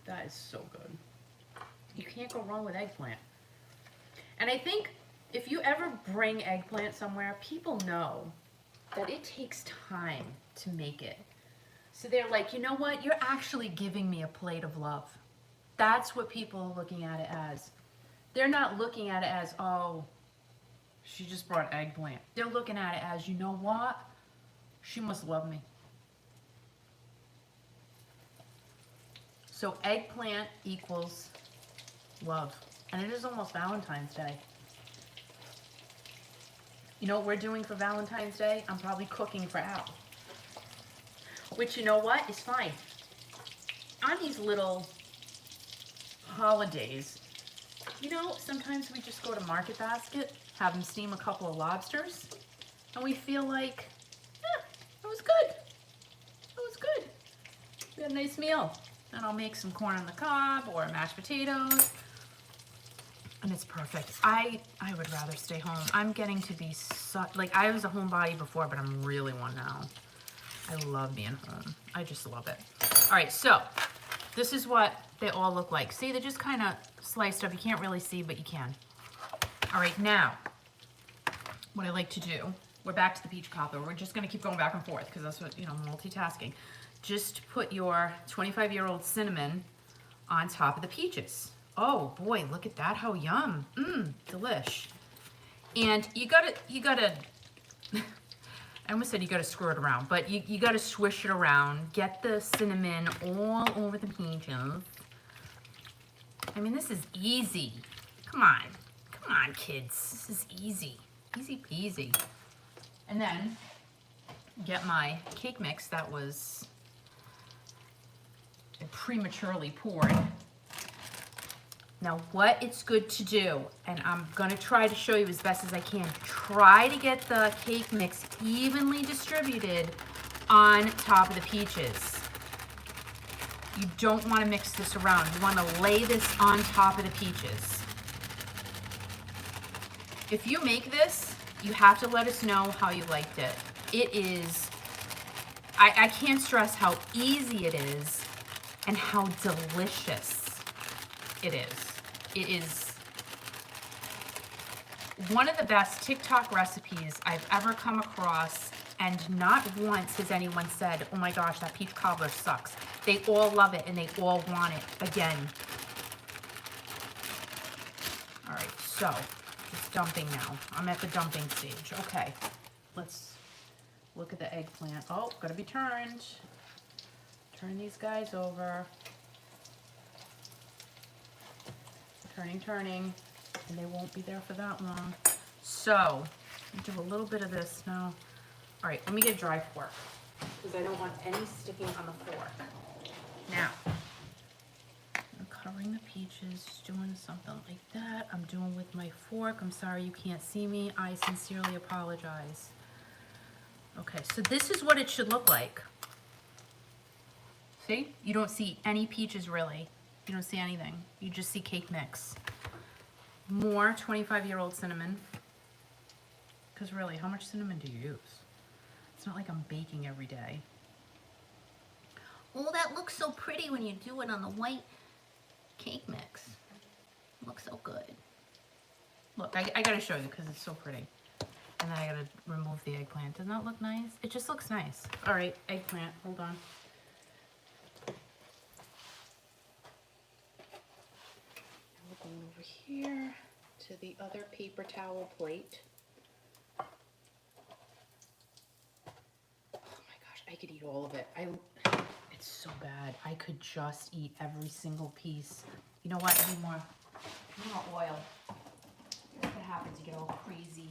That is so good. You can't go wrong with eggplant. And I think if you ever bring eggplant somewhere, people know that it takes time to make it. So they're like, you know what? You're actually giving me a plate of love. That's what people are looking at it as. They're not looking at it as, oh, she just brought eggplant. They're looking at it as, you know what? She must love me. So eggplant equals love. And it is almost Valentine's Day. You know what we're doing for Valentine's Day? I'm probably cooking for Al. Which, you know what, is fine. On these little holidays, you know, sometimes we just go to Market Basket, have them steam a couple of lobsters, and we feel like, it was good. It was good. We had a nice meal. And I'll make some corn on the cob or mashed potatoes. And it's perfect. I would rather stay home. I'm getting to be like, I was a homebody before, but I'm really one now. I love being home. I just love it. All right, so this is what they all look like. See, they're just kind of sliced up. You can't really see, but you can. All right, now, what I like to do, we're back to the peach cobbler. We're just gonna keep going back and forth because that's what, you know, multitasking. Just put your 25-year-old cinnamon on top of the peaches. Oh boy, look at that, how yum. Delish. And you gotta, I almost said you gotta screw it around, but you gotta swish it around. Get the cinnamon all over the peaches. I mean, this is easy. Come on, kids. This is easy, easy peasy. And then get my cake mix that was prematurely poured. Now what it's good to do, and I'm gonna try to show you as best as I can, try to get the cake mix evenly distributed on top of the peaches. You don't want to mix this around. You want to lay this on top of the peaches. If you make this, you have to let us know how you liked it. It is, I can't stress how easy it is and how delicious it is. It is one of the best TikTok recipes I've ever come across, and not once has anyone said, oh my gosh, that peach cobbler sucks. They all love it and they all want it again. All right, so it's dumping now. I'm at the dumping stage. Okay, let's look at the eggplant. Oh, gotta be turned. Turn these guys over. Turning, and they won't be there for that long. So, do a little bit of this now. All right, let me get a dry fork because I don't want any sticking on the fork. Now, I'm covering the peaches, doing something like that. I'm doing with my fork. I'm sorry you can't see me. I sincerely apologize. Okay, so this is what it should look like. See? You don't see any peaches really. You don't see anything. You just see cake mix. More 25-year-old cinnamon. Because really, how much cinnamon do you use? It's not like I'm baking every day. Oh, that looks so pretty when you do it on the white cake mix. It looks so good. Look, I gotta show you because it's so pretty. And then I gotta remove the eggplant. Doesn't that look nice? It just looks nice. All right, eggplant, hold on. We're going over here to the other paper towel plate. Oh my gosh, I could eat all of it. It's so bad. I could just eat every single piece. You know what? I need more oil. That's what happens. You get all crazy,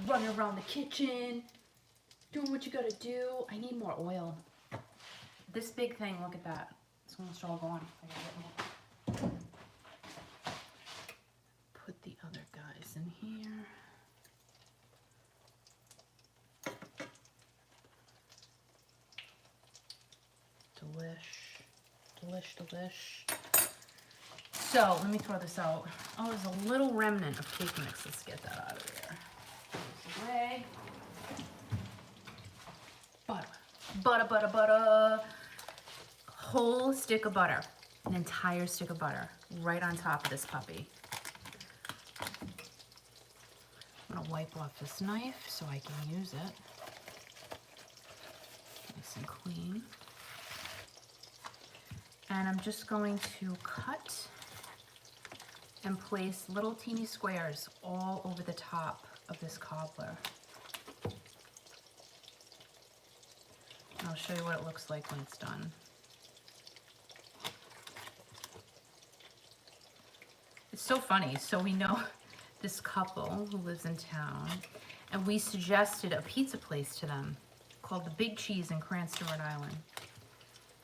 running around the kitchen, doing what you gotta do. I need more oil. This big thing, look at that. It's almost all gone. I gotta get more. Put the other guys in here. Delish. So, let me throw this out. Oh, there's a little remnant of cake mix. Let's get that out of there. Away. Butter. Whole stick of butter. An entire stick of butter right on top of this puppy. I'm gonna wipe off this knife so I can use it. Nice and clean. And I'm just going to cut and place little teeny squares all over the top of this cobbler. And I'll show you what it looks like when it's done. It's so funny. So we know this couple who lives in town, and we suggested a pizza place to them called the Big Cheese in Cranston, Rhode Island.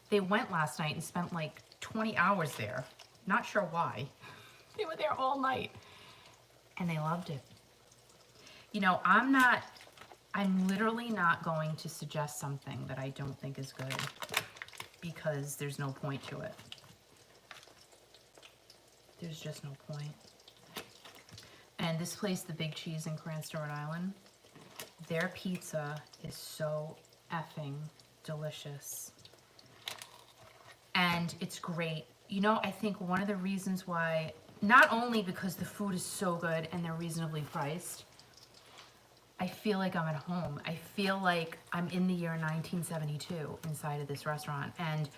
They went last night and spent like 20 hours there. Not sure why. They were there all night and they loved it. You know, I'm literally not going to suggest something that I don't think is good because there's no point to it. There's just no point. And this place, the Big Cheese in Cranston, Rhode Island, their pizza is so effing delicious. And it's great. You know, I think one of the reasons why, not only because the food is so good and they're reasonably priced, I feel like I'm at home. I feel like I'm in the year 1972 inside of this restaurant. And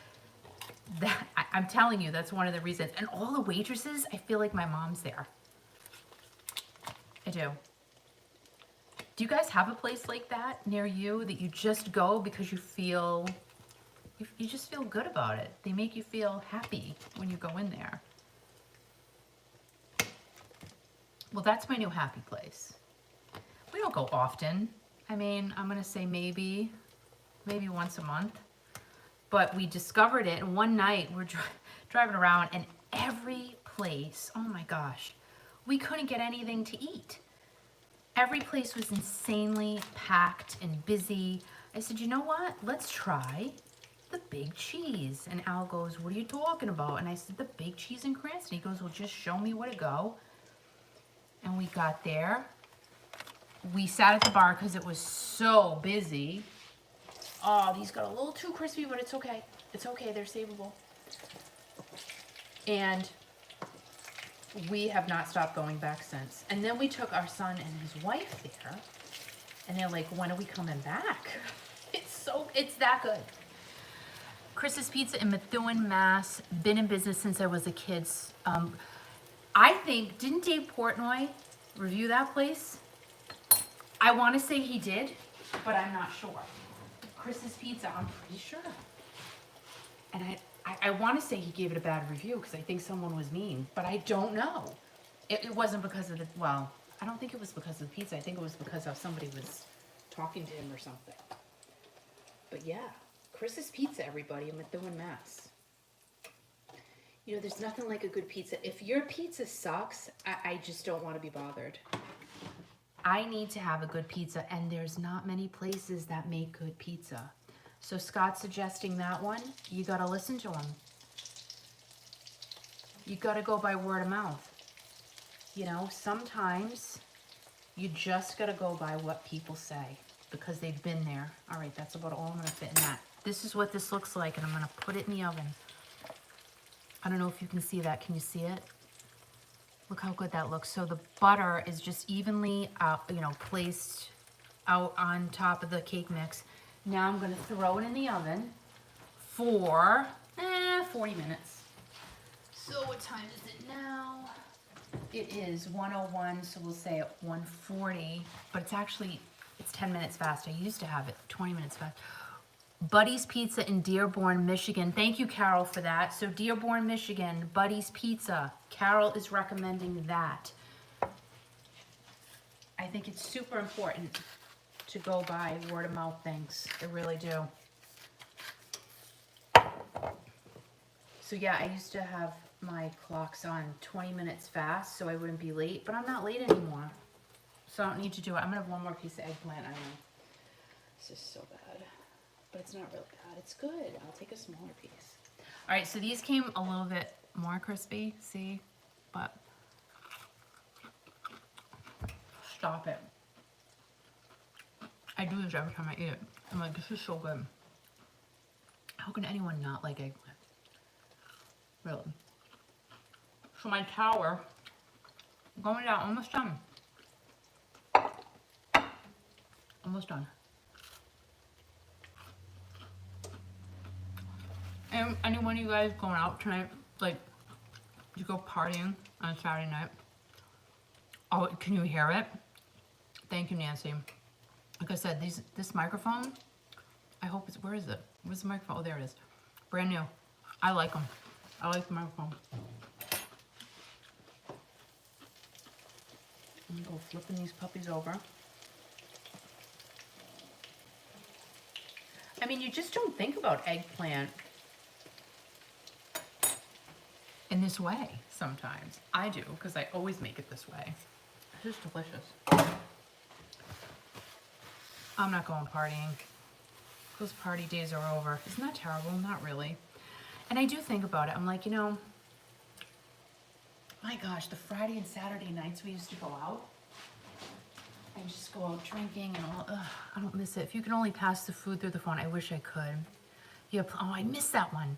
that, I'm telling you, that's one of the reasons. And all the waitresses, I feel like my mom's there. I do. Do you guys have a place like that near you that you just go because you feel... You just feel good about it. They make you feel happy when you go in there. Well, that's my new happy place. We don't go often. I mean, I'm gonna say maybe once a month. But we discovered it, and one night we're driving around, and every place, oh my gosh, we couldn't get anything to eat. Every place was insanely packed and busy. I said, you know what? Let's try the Big Cheese. And Al goes, what are you talking about? And I said, the Big Cheese in Cranston. He goes, well, just show me where to go. And we got there. We sat at the bar because it was so busy. Oh, these got a little too crispy, but it's okay. It's okay, they're savable. And we have not stopped going back since. And then we took our son and his wife there. And they're like, when are we coming back? It's that good. Chris's Pizza in Methuen, Mass. Been in business since I was a kid. I think, didn't Dave Portnoy review that place? I want to say he did, but I'm not sure. Chris's Pizza, I'm pretty sure. And I want to say he gave it a bad review because I think someone was mean, but I don't know. It wasn't because of the, well, I don't think it was because of the pizza. I think it was because of somebody was talking to him or something. But yeah, Chris's Pizza, everybody, in Methuen, Mass. You know, there's nothing like a good pizza. If your pizza sucks, I just don't want to be bothered. I need to have a good pizza, and there's not many places that make good pizza. So Scott's suggesting that one. You gotta listen to him. You gotta go by word of mouth. You know, sometimes you just gotta go by what people say because they've been there. All right, that's about all I'm gonna fit in that. This is what this looks like, and I'm gonna put it in the oven. I don't know if you can see that. Can you see it? Look how good that looks. So the butter is just evenly, placed out on top of the cake mix. Now I'm gonna throw it in the oven for 40 minutes. So what time is it now? It is 1:01, so we'll say at 1:40, but it's 10 minutes fast. I used to have it 20 minutes fast. Buddy's Pizza in Dearborn, Michigan. Thank you, Carol, for that. So Dearborn, Michigan, Buddy's Pizza. Carol is recommending that. I think it's super important to go by word of mouth things. I really do. So yeah, I used to have my clocks on 20 minutes fast so I wouldn't be late, but I'm not late anymore. So I don't need to do it. I'm gonna have one more piece of eggplant. I know. This is so bad, but it's not really bad. It's good. I'll take a smaller piece. All right, so these came a little bit more crispy, see? But stop it. I do this every time I eat it. I'm like, this is so good. How can anyone not like eggplant? Really. So my tower, going down, almost done. Almost done. And anyone of you guys going out tonight, like, you go partying on Saturday night? Oh, can you hear it? Thank you, Nancy. Like I said, this microphone, I hope it's, where is it? Where's the microphone? Oh, there it is. Brand new. I like them. I like the microphone. I'm gonna go flipping these puppies over. I mean, you just don't think about eggplant in this way sometimes. I do, because I always make it this way. It's just delicious. I'm not going partying. Those party days are over. Isn't that terrible? Not really. And I do think about it. I'm like, you know, my gosh, the Friday and Saturday nights we used to go out and just go out drinking and all. Ugh, I don't miss it. If you can only pass the food through the phone, I wish I could. Yeah. Oh, I missed that one.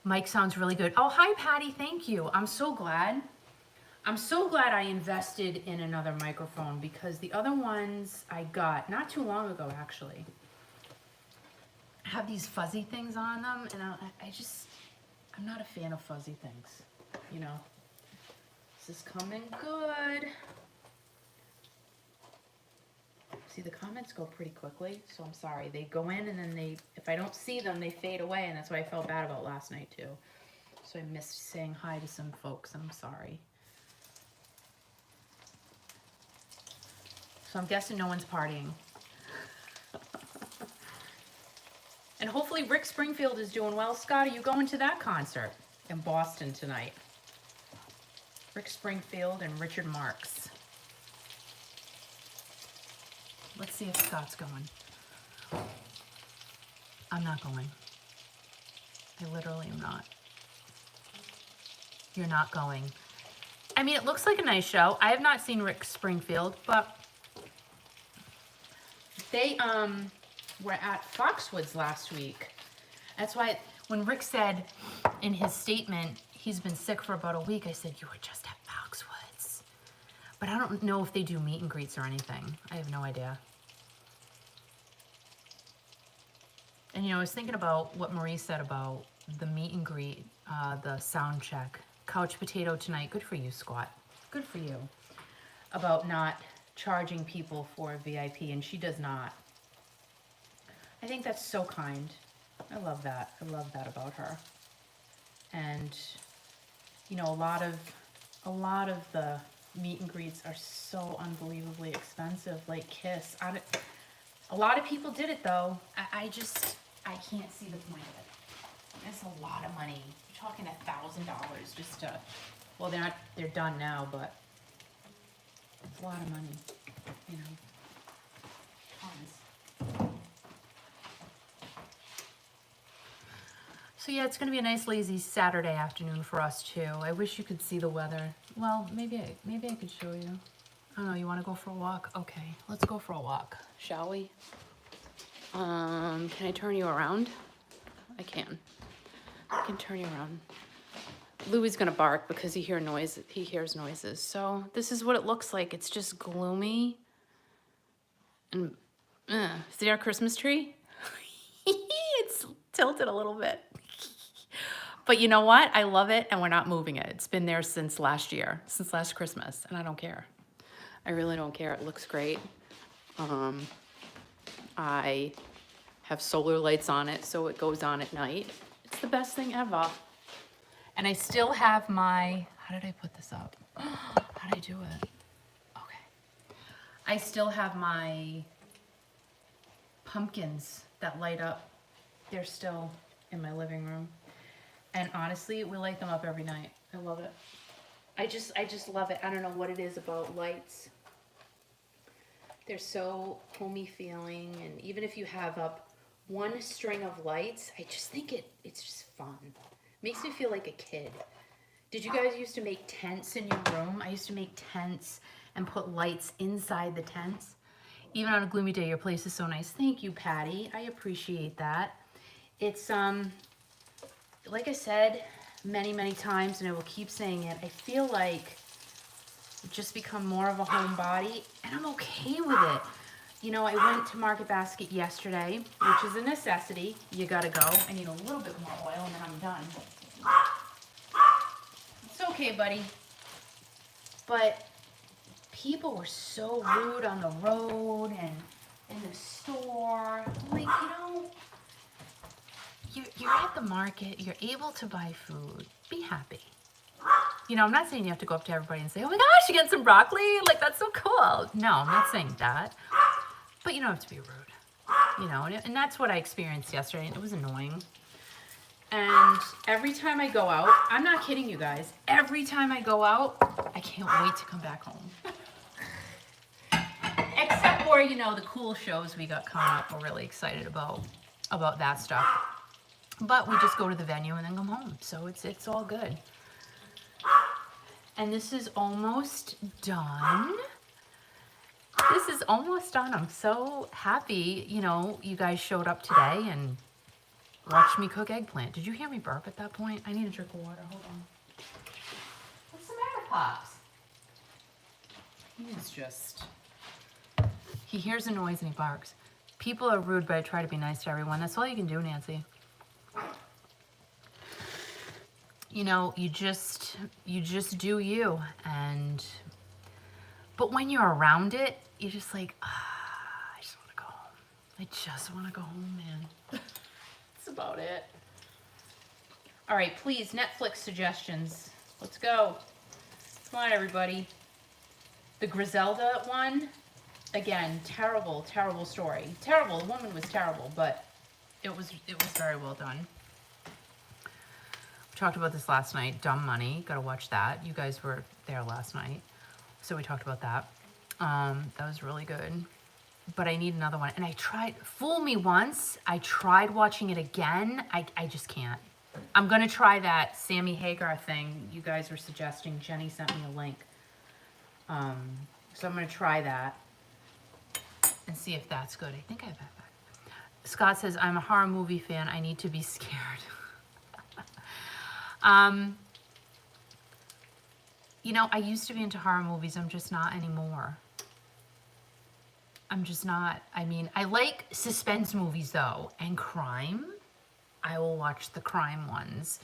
Mike sounds really good. Oh, hi, Patty. Thank you. I'm so glad. I'm so glad I invested in another microphone because the other ones I got not too long ago, actually, have these fuzzy things on them, and I'm not a fan of fuzzy things, you know. This is coming good. See, the comments go pretty quickly, so I'm sorry. They go in and then if I don't see them, they fade away, and that's what I felt bad about last night too. So I missed saying hi to some folks. I'm sorry. So I'm guessing no one's partying. And hopefully Rick Springfield is doing well. Scott, are you going to that concert in Boston tonight? Rick Springfield and Richard Marx. Let's see if Scott's going. I'm not going. I literally am not. You're not going. I mean, it looks like a nice show. I have not seen Rick Springfield, but they were at Foxwoods last week. That's why when Rick said in his statement he's been sick for about a week, I said, you were just at Foxwoods. But I don't know if they do meet and greets or anything. I have no idea. And you know, I was thinking about what Marie said about the meet and greet, the sound check. Couch potato tonight. Good for you, Squat. Good for you. About not charging people for a VIP, and she does not. I think that's so kind. I love that. I love that about her. And you know, a lot of the meet and greets are so unbelievably expensive, like Kiss. A lot of people did it though. I can't see the point of it. That's a lot of money. You're talking $1,000 just to, well, they're done now, but it's a lot of money, you know. Tons. So yeah, it's gonna be a nice lazy Saturday afternoon for us too. I wish you could see the weather. Well, maybe I could show you. I don't know, you wanna go for a walk? Okay, let's go for a walk, shall we? Can I turn you around? I can. I can turn you around. Louie's gonna bark because he hears noises. So this is what it looks like. It's just gloomy. And see our Christmas tree? It's tilted a little bit. But you know what? I love it and we're not moving it. It's been there since last year, since last Christmas, and I don't care. I really don't care. It looks great. I have solar lights on it, so it goes on at night. It's the best thing ever. And I still have my, how did I put this up? How did I do it? Okay. I still have my pumpkins that light up. They're still in my living room. And honestly, we light them up every night. I love it. I just love it. I don't know what it is about lights. They're so homey feeling, and even if you have up one string of lights, I just think it's just fun. Makes me feel like a kid. Did you guys used to make tents in your room? I used to make tents and put lights inside the tents. Even on a gloomy day, your place is so nice. Thank you, Patty. I appreciate that. It's, like I said many, many times, and I will keep saying it, I feel like I've just become more of a homebody, and I'm okay with it. You know, I went to Market Basket yesterday, which is a necessity. You gotta go. I need a little bit more oil, and then I'm done. It's okay, buddy. But people were so rude on the road and in the store. Like, you're at the market, you're able to buy food. Be happy. You know, I'm not saying you have to go up to everybody and say, oh my gosh, you get some broccoli? Like, that's so cool. No, I'm not saying that. But you don't have to be rude. You know, and that's what I experienced yesterday, and it was annoying. And every time I go out, I'm not kidding you guys, every time I go out, I can't wait to come back home. Except for, you know, the cool shows we got coming up. We're really excited about that stuff. But we just go to the venue and then come home. So it's all good. And this is almost done. This is almost done. I'm so happy, you know, you guys showed up today and watched me cook eggplant. Did you hear me burp at that point? I need a drink of water. Hold on. What's the matter, Pops? He's just... He hears a noise and he barks. People are rude, but I try to be nice to everyone. That's all you can do, Nancy. You know, you just do you. But when you're around it, you're just like, I just want to go home. I just want to go home, man. That's about it. All right, please, Netflix suggestions. Let's go. Come on, everybody. The Griselda one, again, terrible, terrible story. Terrible, the woman was terrible, but it was very well done. We talked about this last night, Dumb Money, gotta watch that. You guys were there last night, so we talked about that. That was really good, but I need another one. And I tried, fool me once, I tried watching it again, I just can't. I'm gonna try that Sammy Hagar thing you guys were suggesting. Jenny sent me a link. So I'm gonna try that and see if that's good. I think I have that back. Scott says, I'm a horror movie fan, I need to be scared. You know, I used to be into horror movies, I'm just not anymore. I'm just not. I mean, I like suspense movies though, and crime. I will watch the crime ones.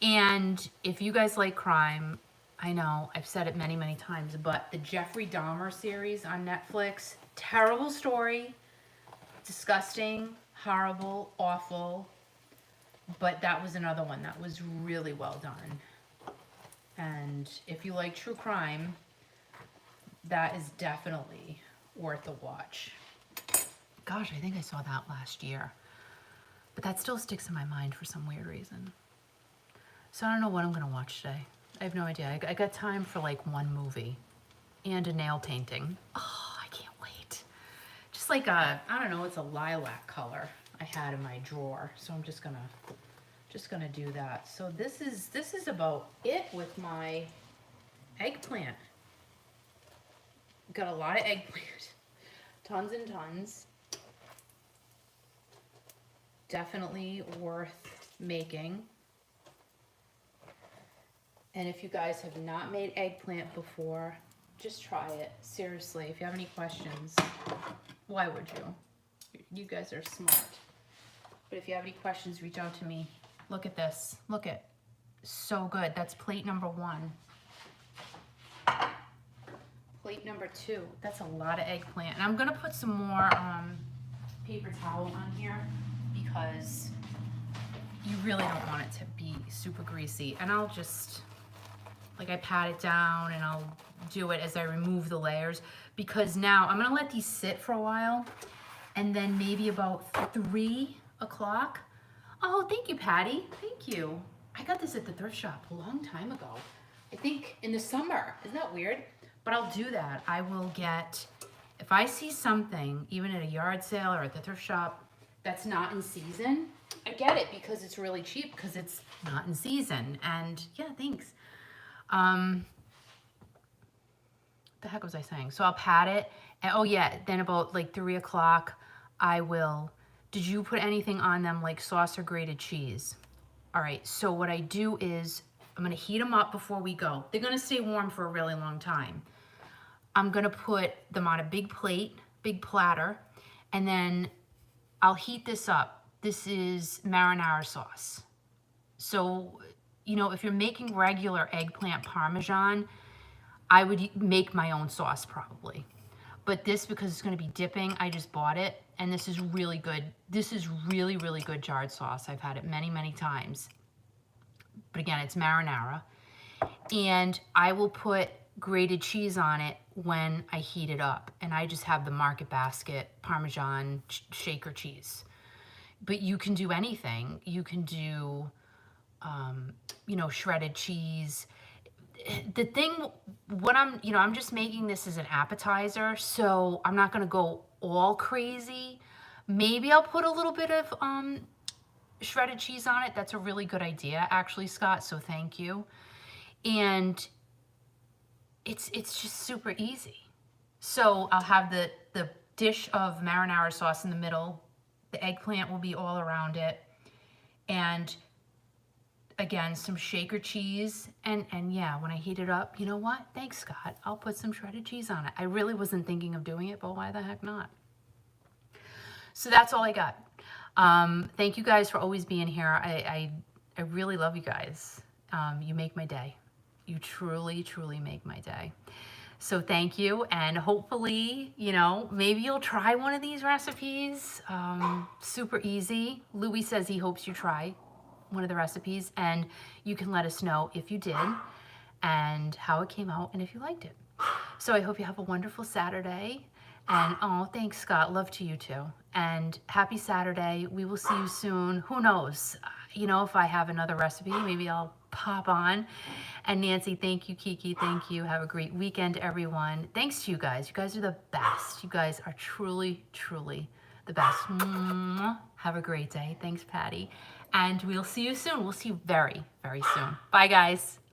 And if you guys like crime, I know I've said it many, many times, but the Jeffrey Dahmer series on Netflix, terrible story, disgusting, horrible, awful, but that was another one that was really well done. And if you like true crime, that is definitely worth a watch. Gosh, I think I saw that last year. But that still sticks in my mind for some weird reason. So I don't know what I'm gonna watch today. I have no idea. I got time for like one movie and a nail painting. Oh, I can't wait. Just like a, I don't know, it's a lilac color I had in my drawer. So I'm just gonna Just gonna do that. So this is about it with my eggplant. Got a lot of eggplant, tons and tons. Definitely worth making. And if you guys have not made eggplant before, just try it. Seriously, if you have any questions, why would you? You guys are smart. But if you have any questions, reach out to me. Look at this. Look at, so good. That's plate number 1. Plate number 2. That's a lot of eggplant. And I'm gonna put some more paper towel on here because you really don't want it to be super greasy. And I'll just, like, I pat it down and I'll do it as I remove the layers, because now I'm gonna let these sit for a while, and then maybe about 3 o'clock. Oh, thank you, Patty. Thank you. I got this at the thrift shop a long time ago. I think in the summer. Isn't that weird? But I'll do that. I will get, if I see something, even at a yard sale or at the thrift shop, that's not in season, I get it because it's really cheap because it's not in season. And yeah, thanks. The heck was I saying? So I'll pat it. And oh yeah, then about like 3 o'clock, I will, did you put anything on them like sauce or grated cheese? All right, so what I do is I'm gonna heat them up before we go. They're gonna stay warm for a really long time. I'm gonna put them on a big plate, big platter, and then I'll heat this up. This is marinara sauce. So, you know, if you're making regular eggplant Parmesan, I would make my own sauce probably. But this, because it's gonna be dipping, I just bought it, and this is really good. This is really, really good jarred sauce. I've had it many, many times. But again, it's marinara. And I will put grated cheese on it when I heat it up. And I just have the Market Basket Parmesan shaker cheese. But you can do anything. You can do, you know, shredded cheese. The thing, what I'm just making this as an appetizer, so I'm not gonna go all crazy. Maybe I'll put a little bit of shredded cheese on it. That's a really good idea, actually, Scott, so thank you. And it's just super easy. So I'll have the dish of marinara sauce in the middle. The eggplant will be all around it. And again, some shaker cheese, and yeah, when I heat it up, you know what? Thanks, Scott. I'll put some shredded cheese on it. I really wasn't thinking of doing it, but why the heck not? So that's all I got. Thank you guys for always being here. I really love you guys. You make my day. You truly, truly make my day. So thank you, and hopefully, you know, maybe you'll try one of these recipes. Super easy. Louis says he hopes you try one of the recipes, and you can let us know if you did and how it came out and if you liked it. So I hope you have a wonderful Saturday, and oh, thanks, Scott. Love to you too. And happy Saturday. We will see you soon. Who knows? You know, if I have another recipe, maybe I'll pop on. And Nancy, thank you. Kiki, thank you. Have a great weekend, everyone. Thanks to you guys. You guys are the best. You guys are truly, truly the best. Mwah. Have a great day. Thanks, Patty. And we'll see you soon. We'll see you very, very soon. Bye, guys.